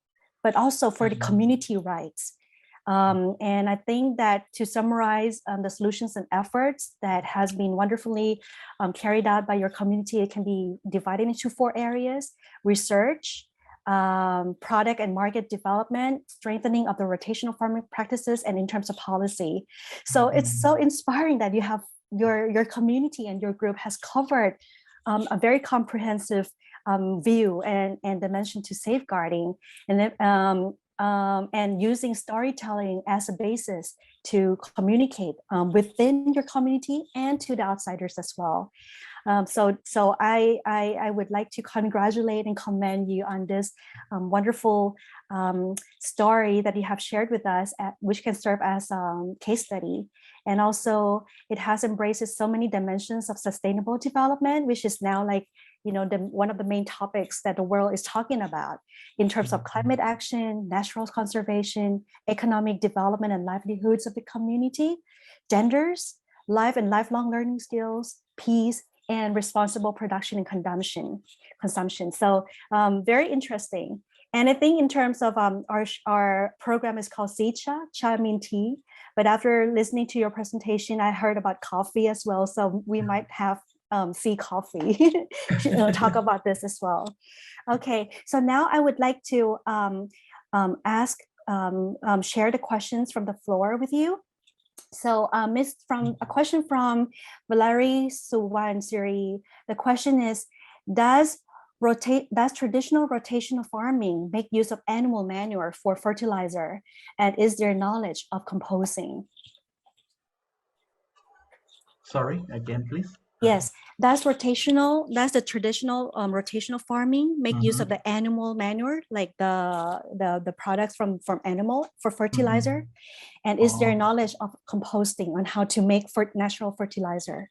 but also for the community rights. And I think that to summarize the solutions and efforts that has been wonderfully carried out by your community, it can be divided into 4 areas: research, product and market development, strengthening of the rotational farming practices, and in terms of policy. So it's so inspiring that you have your community and your group has covered a very comprehensive view and dimension to safeguarding, and using storytelling as a basis to communicate within your community and to the outsiders as well. So I would like to congratulate and commend you on this wonderful story that you have shared with us, which can serve as a case study. And also it has embraced so many dimensions of sustainable development, which is now one of the main topics that the world is talking about in terms of climate action, natural conservation, economic development and livelihoods of the community, genders, life and lifelong learning skills, peace, and responsible production and consumption. So very interesting. And I think in terms of our program is called SEACHA, Cha mean tea. But after listening to your presentation, I heard about coffee as well. So we might have Sea Coffee talk about this as well. Okay, so now I would like to share the questions from the floor with you. So a question from Valerie Suwansiri. The question is, does traditional rotational farming make use of animal manure for fertilizer? And is there knowledge of composting? Sorry, again, please. Yes, that's the traditional rotational farming make use of the animal manure, like the products from animal for fertilizer. And is there knowledge of composting on how to make natural fertilizer?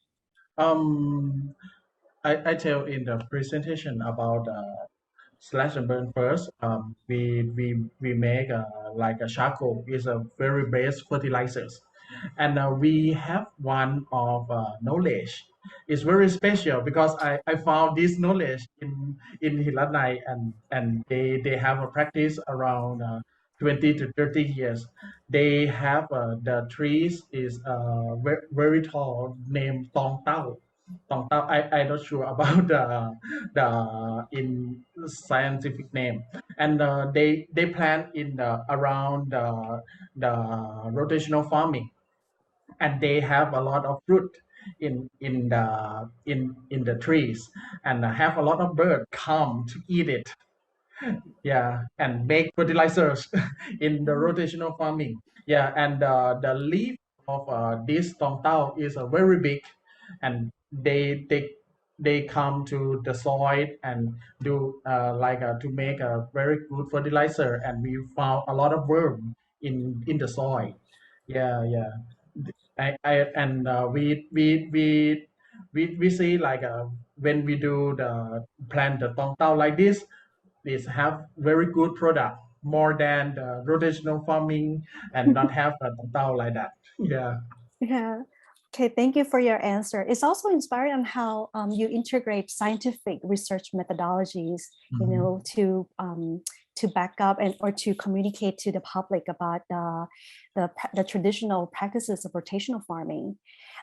I tell in the presentation about slash and burn first. We make like a charcoal is a very best fertilizers, and we have one of knowledge. It's very special because I found this knowledge in Hiladnai, and they have a practice around 20 to 30 years. They have the trees is very, very tall named Tong Tao. Tong Tao. I'm not sure about the in scientific name. and they plant in around the rotational farming, and they have a lot of fruit in the trees, and have a lot of birds come to eat it, yeah, and make fertilizers in the rotational farming. Yeah, and the leaf of this tong tao is very big, and they come to the soil and do to make a very good fertilizer, and we found a lot of worm in the soil. Yeah, yeah. I and we see when we do the plant the tong tao like this, is have very good product more than the rotational farming and not have a tao like that. Yeah. Yeah. Okay, thank you for your answer. It's also inspiring on how you integrate scientific research methodologies, Mhm. to back up and or to communicate to the public about the traditional practices of rotational farming.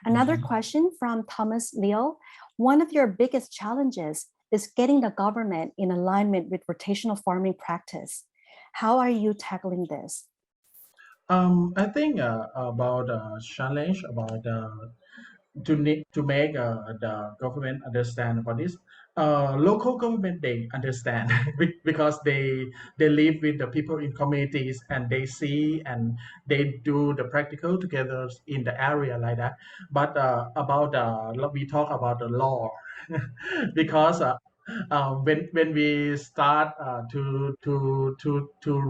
Another Mhm. question from Thomas Leo. One of your biggest challenges is getting the government in alignment with rotational farming practice. How are you tackling this? I think about challenge about to need to make the government understand about this. Local government they understand because they live with the people in communities, and they see and they do the practical together in the area like that. But about we talk about the law because when we start to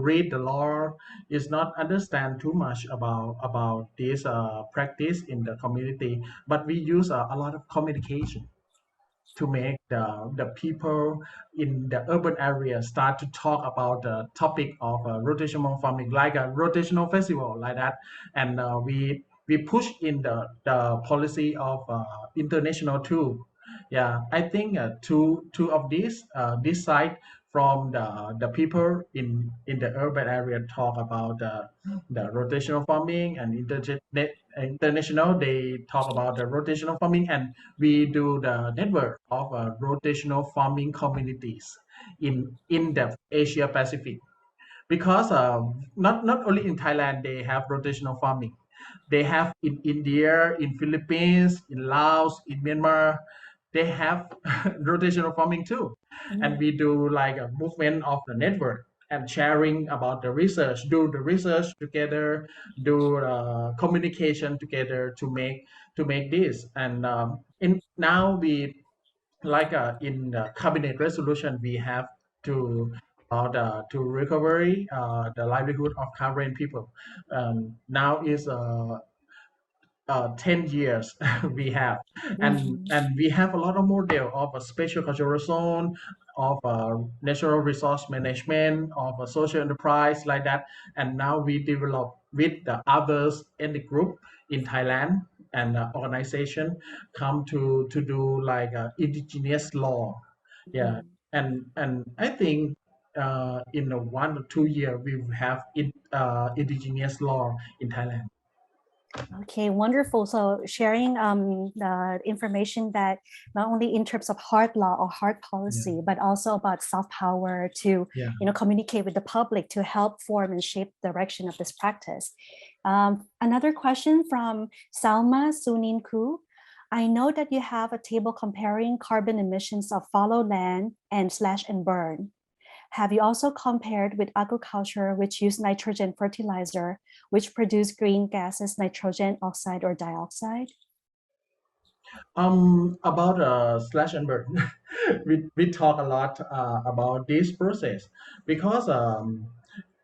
read the law, is not understand too much about this practice in the community, but we use a lot of communication to make the people in the urban area start to talk about the topic of rotational farming, like a rotational festival like that, and we push in the policy of international too. Yeah, I think two of these this side from the people in the urban area talk about the rotational farming, and international they talk about the rotational farming, and we do the network of rotational farming communities in the Asia Pacific, because not only in Thailand they have rotational farming, they have in India, in Philippines, in Laos, in Myanmar, they have rotational farming too, and Mm. we do like a movement of the network and sharing about the research, do the research together, do communication together to make this, and in now we in the cabinet resolution we have to to recovery the livelihood of Karen people. Now is 10 years we have, Mhm. and we have a lot of model of a special cultural zone, of natural resource management, of a social enterprise like that, and now we develop with the others in the group in Thailand, and organization come to do like indigenous law. Yeah, Mhm. and I think in a 1 or 2 year we will have indigenous law in Thailand. Okay, wonderful. So sharing the information that not only in terms of hard law or hard Yeah, policy, but also about soft power to yeah. communicate with the public to help form and shape the direction of this practice. Another question from Salma Suninku. I know that you have a table comparing carbon emissions of fallow land and slash and burn. Have you also compared with agriculture, which use nitrogen fertilizer, which produce green gases, nitrogen oxide or dioxide? About slash and burn, we talk a lot about this process, because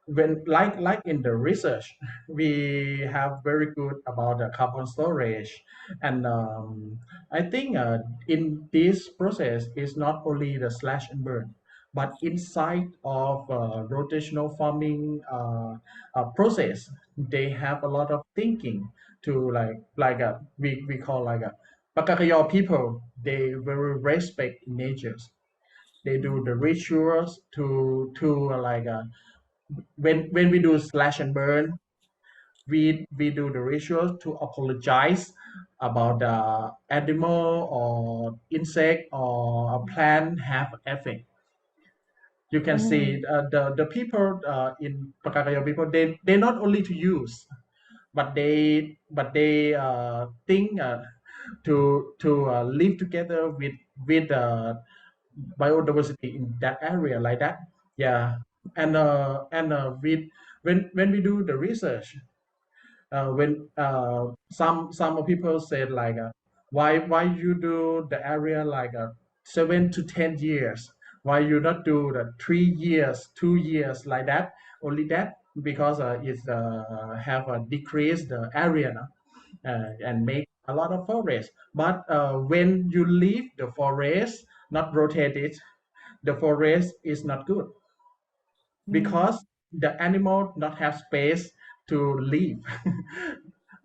when in the research we have very good about the carbon storage, and I think in this process is not only the slash and burn, but inside of rotational farming process they have a lot of thinking to we call like a Pgakenyaw people, they very respect nature. They do the rituals to when we do slash and burn, we do the ritual to apologize about the animal or insect or a plant have effect. You can see the people in Pgakenyaw people, they not only to use, but they think to live together with biodiversity in that area like that. Yeah, and with when we do the research, when some people said like why you do the area like 7 to 10 years, why you not do the 3 years 2 years like that, only that because it's have a decreased the area no? And make a lot of forest, but when you leave the forest not rotate it, the forest is not good because the animal not have space to live.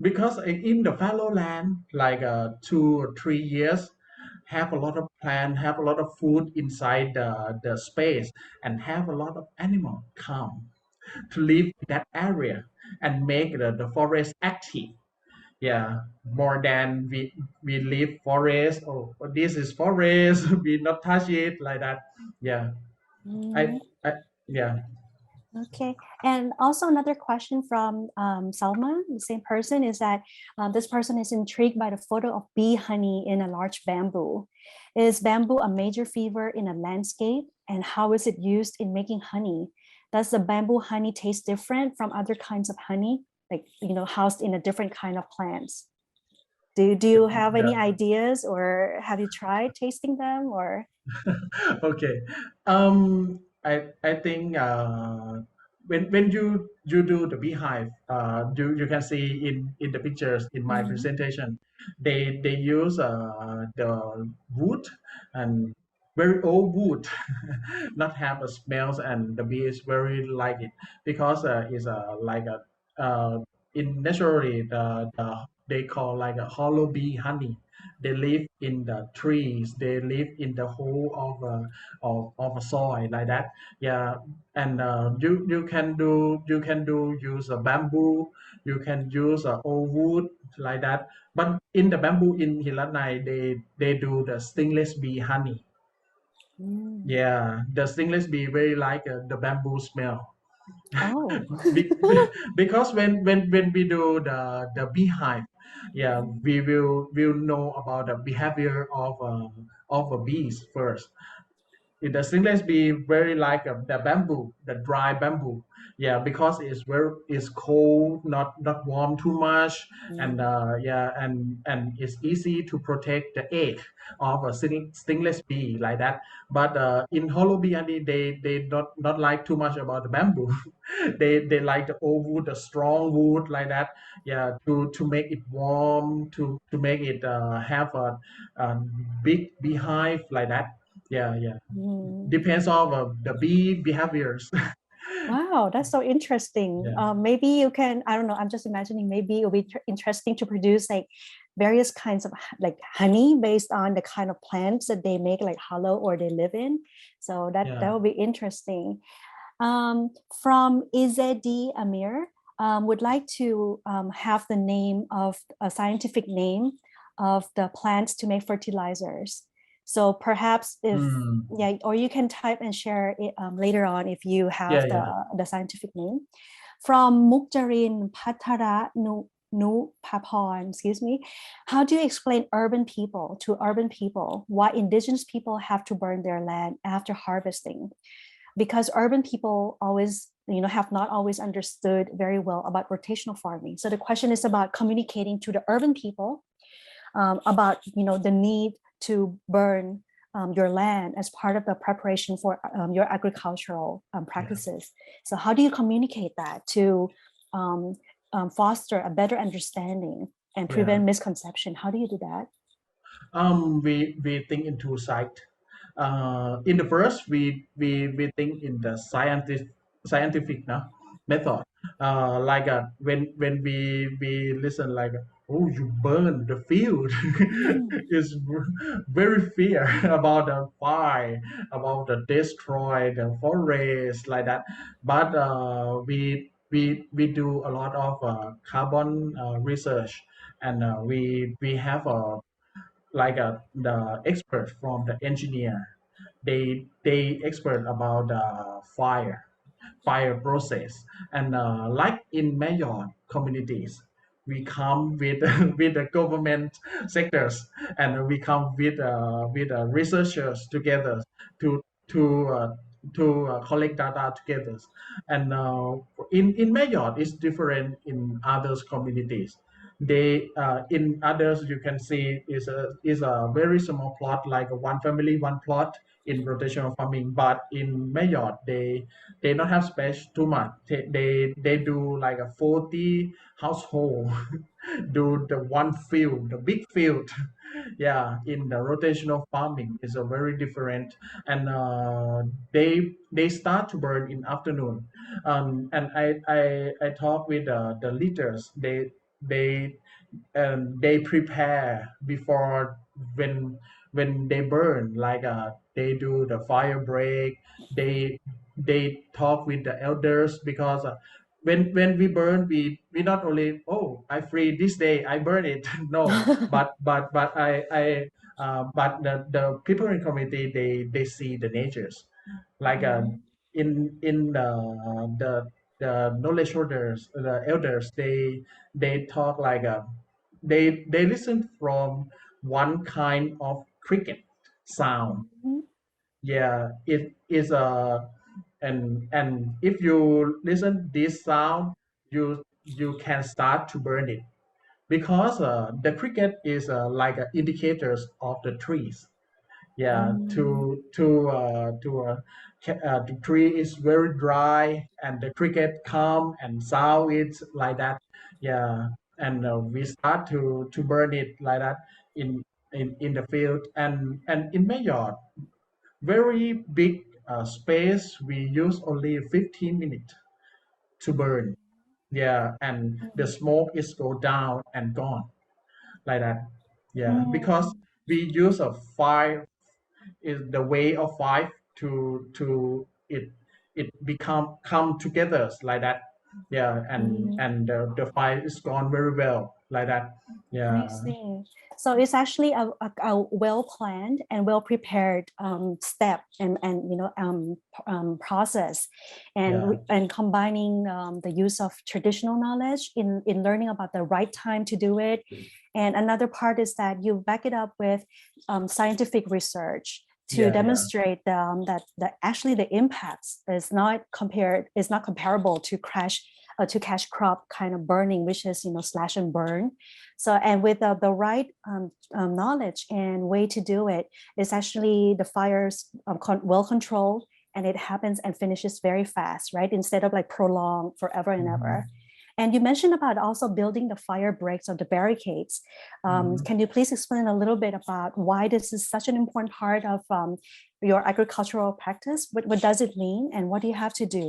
Because in the fallow land like 2 or 3 years have a lot of plant, have a lot of food inside the space, and have a lot of animal come to live in that area and make the forest active. Yeah, more than we leave forest. Oh, this is forest. We not touch it like that. Yeah, I yeah. Okay, and also another question from Salma, the same person, is that this person is intrigued by the photo of bee honey in a large bamboo. Is bamboo a major fever in a landscape, and how is it used in making honey? Does the bamboo honey taste different from other kinds of honey, like housed in a different kind of plants? Do you have any Yeah. ideas, or have you tried tasting them, or? Okay. I think when you do the beehive, you can see in the pictures in my Mhm. presentation, they use the wood and very old wood, not have a smells, and the bees very like it because it's like a in naturally they call like a hollow bee honey. They live in the trees, they live in the hole of a soil like that. Yeah, and you can do use a bamboo, you can use a old wood like that. But in the bamboo in Hiranai, they do the stingless bee honey. Mm. Yeah, the stingless bee very like the bamboo smell. Oh. Because when we do the beehive, yeah, we will know about the behavior of a bees first. The stingless bee very like the bamboo, the dry bamboo. Yeah, because it's cold, not warm too much, and Mm. yeah, and it's easy to protect the egg of a stingless bee like that. But in hollow bee honey, they not like too much about the bamboo. They like the old wood, the strong wood like that. Yeah, to make it warm, to make it have a big beehive like that. Yeah, yeah, Mm. depends on the bee behaviors. Wow, that's so interesting. Yeah, Maybe you can, I don't know, I'm just imagining maybe it'll be interesting to produce like various kinds of like honey based on the kind of plants that they make, like hollow or they live in. So that yeah, will be interesting. From Izedi Amir, would like to have the name of a scientific name of the plants to make fertilizers. So perhaps if, mm, yeah, or you can type and share it later on if you have yeah, yeah. the scientific name. From Mukjarin Patara Nu Papon, excuse me. How do you explain to urban people why indigenous people have to burn their land after harvesting? Because urban people always have not always understood very well about rotational farming. So the question is about communicating to the urban people about the need to burn your land as part of the preparation for your agricultural Yeah. practices. So how do you communicate that to foster a better understanding and Yeah. prevent misconception? How do you do that? We think in two sides. In the first, we think in the scientific no, method. Like when we listen like, oh, you burn the field. Mm. Is very fear about the fire, about the destroy the forest like that. But we do a lot of carbon research, and we have a like the expert from the engineer. they expert about fire process. And like in Mayon communities, we come with with the government sectors, and we come with researchers together to to uh, collect data together. And in Mayon it's different in others communities. They in others you can see is a very small plot, like a one family one plot in rotational farming. But in Mayotte they don't have space too much. They do like a 40 household do the one field, the big field. Yeah, in the rotational farming is a very different. And they start to burn in afternoon. And I talk with the leaders. They they prepare before, when they burn, like they do the fire break. They talk with the elders, because when we burn, we not only, oh, I free this day, I burn it. No, but but the people in community, they see the natures, like in the knowledge holders, the elders, they talk like they listen from one kind of cricket sound. Mhm. Yeah, it is a, and if you listen this sound, you can start to burn it, because the cricket is like indicators of the trees. Yeah, Mm, the tree is very dry, and the cricket come and sound it like that. Yeah, and we start to burn it like that in in the field. And in Mayor, very big space, we use only 15 minutes to burn. Yeah, and the mm, smoke is go down and gone like that. Yeah, because mm, we use a fire, is the way of five to it become come together like that. Yeah, mm. and the fire is gone very well like that. I Yeah, see. So it's actually a well planned and well prepared step and process, and yeah. and combining the use of traditional knowledge in learning about the right time to do it. And another part is that you back it up with scientific research to Yeah. demonstrate that actually the impacts is not comparable to cash crop kind of burning, which is slash and burn. So, and with the right knowledge and way to do it, it's actually the fires well controlled, and it happens and finishes very fast, right? Instead of like prolonged forever and Mhm. ever. And you mentioned about also building the fire breaks or the barricades. Mhm. Can you please explain a little bit about why this is such an important part of your agricultural practice? What does it mean, and what do you have to do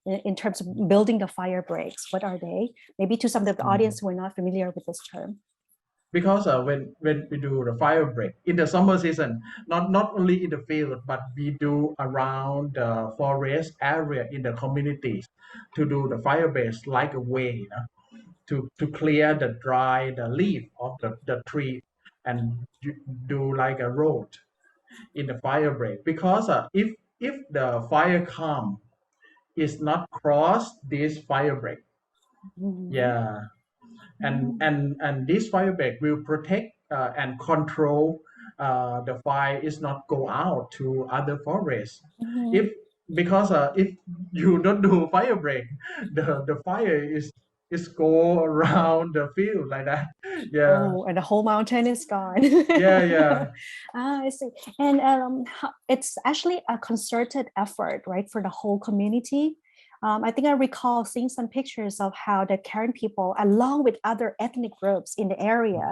in terms of building the fire breaks? What are they? Maybe to some of the Mhm. audience who are not familiar with this term. Because when we do the fire break in the summer season, not only in the field, but we do around the forest area in the communities, to do the fire breaks like a way, to clear the dry the leaf of the tree, and do like a road in the fire break. Because if the fire come is not cross this fire break. Mhm. Yeah, Mhm. and this fire break will protect and control the fire is not go out to other forests. Mhm. If because if you don't do fire break, the fire is go around the field like that. Yeah, Oh, and the whole mountain is gone. yeah. I see. And it's actually a concerted effort, right, for the whole community. I think I recall seeing some pictures of how the Karen people, along with other ethnic groups in the area,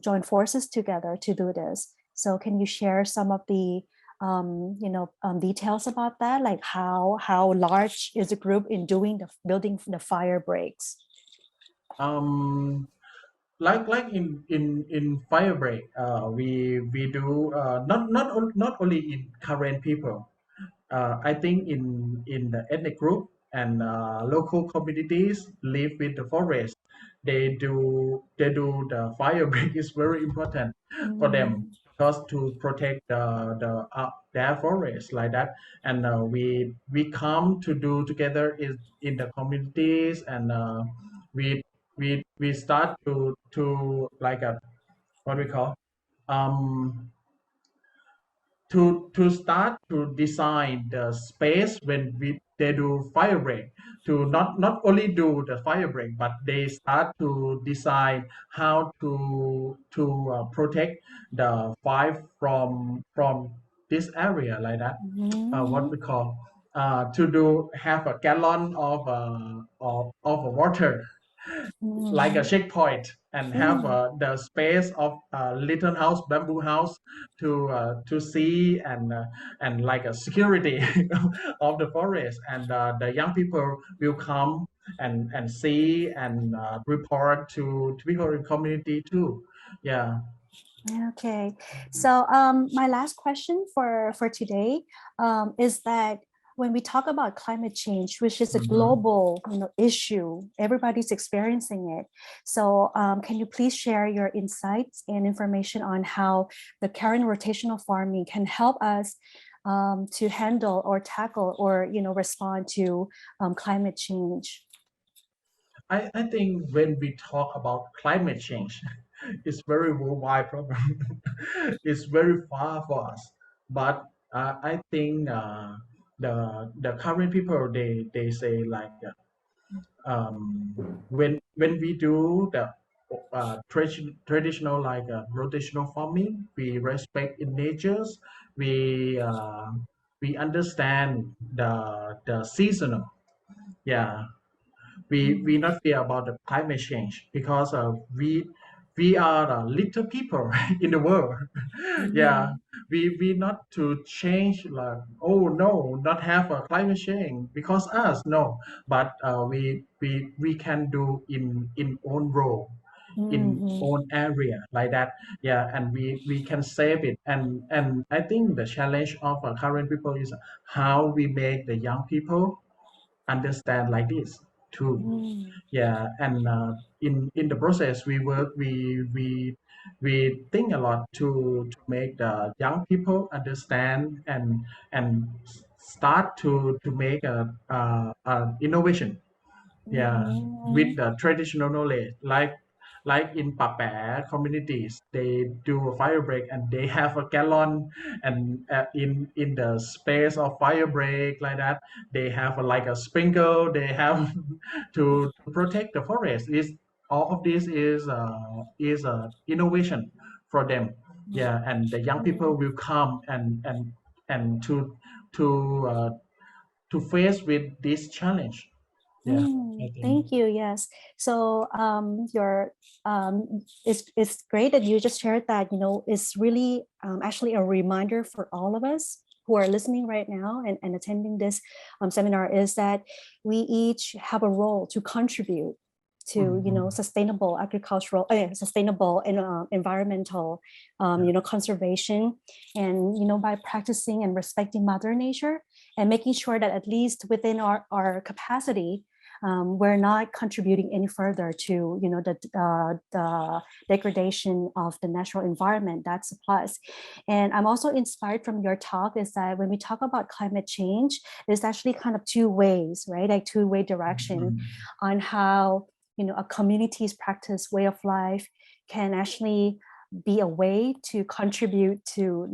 join forces together to do this. So, can you share some of the details about that, like how large is the group in doing the building the fire breaks? um like in fire break, we do not only in current people. I think in the ethnic group and local communities live with the forest, they do the fire break is very important for them. Mm. because to protect their forest like that. And we come to do together is in the communities, and we start to like a what we call um to start to design the space when they do fire break, to not only do the fire break, but they start to design how to protect the fire from this area like that. What we call to do have a gallon of water like a checkpoint, and have the space of a little house, bamboo house, to see, and like a security of the forest. And the young people will come and see, and report to people in community too. Yeah. Okay, so my last question for today is that when we talk about climate change, which is a global issue, everybody's experiencing it. So can you please share your insights and information on how the current rotational farming can help us to handle or tackle or respond to climate change? I think when we talk about climate change, it's very worldwide problem. It's very far for us, but I think the current people, they say like when we do the traditional like rotational farming, we respect in natures, we understand the seasonal. Yeah, we not fear about the climate change, because we are the little people in the world. Yeah, we not to change like, oh no, not have a climate change because us, no, but we can do in own role, in own area like that. Yeah, and we can save it. And I think the challenge of current people is how we make the young people understand like this too. Yeah, and in the process we work, we think a lot to make the young people understand, and start to make a innovation. Yeah, with the traditional knowledge, like in Papaya communities, they do a fire break, and they have a gallon, and in the space of fire break like that, they have like a sprinkle, they have to protect the forest. Is all of this is a innovation for them. Yeah, and the young people will come and to to face with this challenge. Yeah, I think. Thank you. Yes. So it's great that you just shared that. It's really actually a reminder for all of us who are listening right now and attending this seminar, is that we each have a role to contribute to sustainable agricultural, sustainable and environmental conservation, and by practicing and respecting Mother Nature, and making sure that at least within our capacity, we're not contributing any further to the degradation of the natural environment. That's a plus. And I'm also inspired from your talk, is that when we talk about climate change, there's actually kind of two ways, right? Like two-way direction on how a community's practice, way of life, can actually be a way to contribute to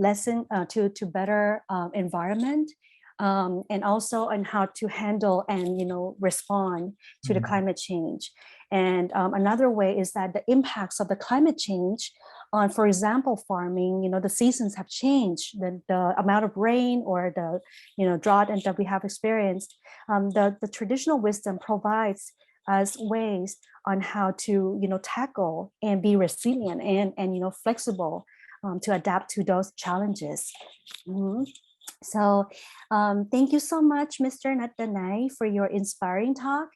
to better environment, and also on how to handle and respond to the climate change. And another way is that the impacts of the climate change on, for example, farming, the seasons have changed, the amount of rain or the drought and that we have experienced. The traditional wisdom provides us ways on how to tackle and be resilient and flexible to adapt to those challenges. So thank you so much, Mr. Nutdanai, for your inspiring talk.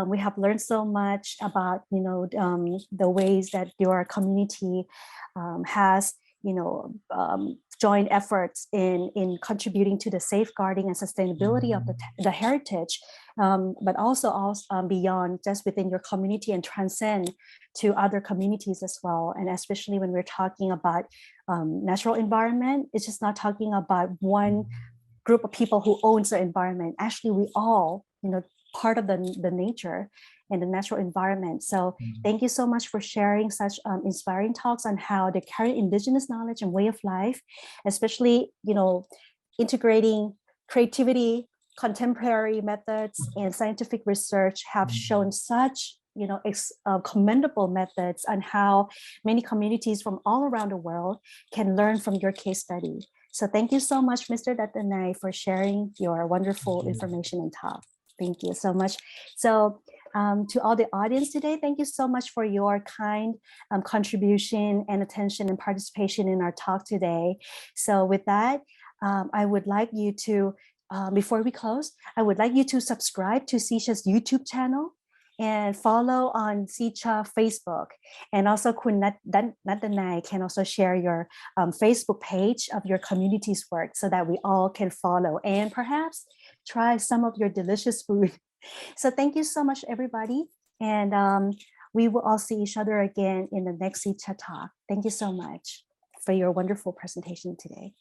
We have learned so much about the ways that your community has joint efforts in contributing to the safeguarding and sustainability of the heritage, but also beyond just within your community and transcend to other communities as well. And especially when we're talking about natural environment, it's just not talking about one group of people who owns the environment. Actually, we all, part of the nature and the natural environment. So thank you so much for sharing such inspiring talks on how the current indigenous knowledge and way of life, especially, integrating creativity, contemporary methods, and scientific research have shown such, commendable methods on how many communities from all around the world can learn from your case study. So thank you so much, Mr. Nutdanai, for sharing your wonderful information and talk. Thank you so much. So to all the audience today, thank you so much for your kind contribution and attention and participation in our talk today. So with that, I would like you to, before we close, I would like you to subscribe to SEACHA's YouTube channel and follow on SEACHA Facebook. And also Kun Nutdanai can also share your Facebook page of your community's work so that we all can follow and perhaps try some of your delicious food. So thank you so much, everybody. And we will all see each other again in the next SEACHA talk. Thank you so much for your wonderful presentation today.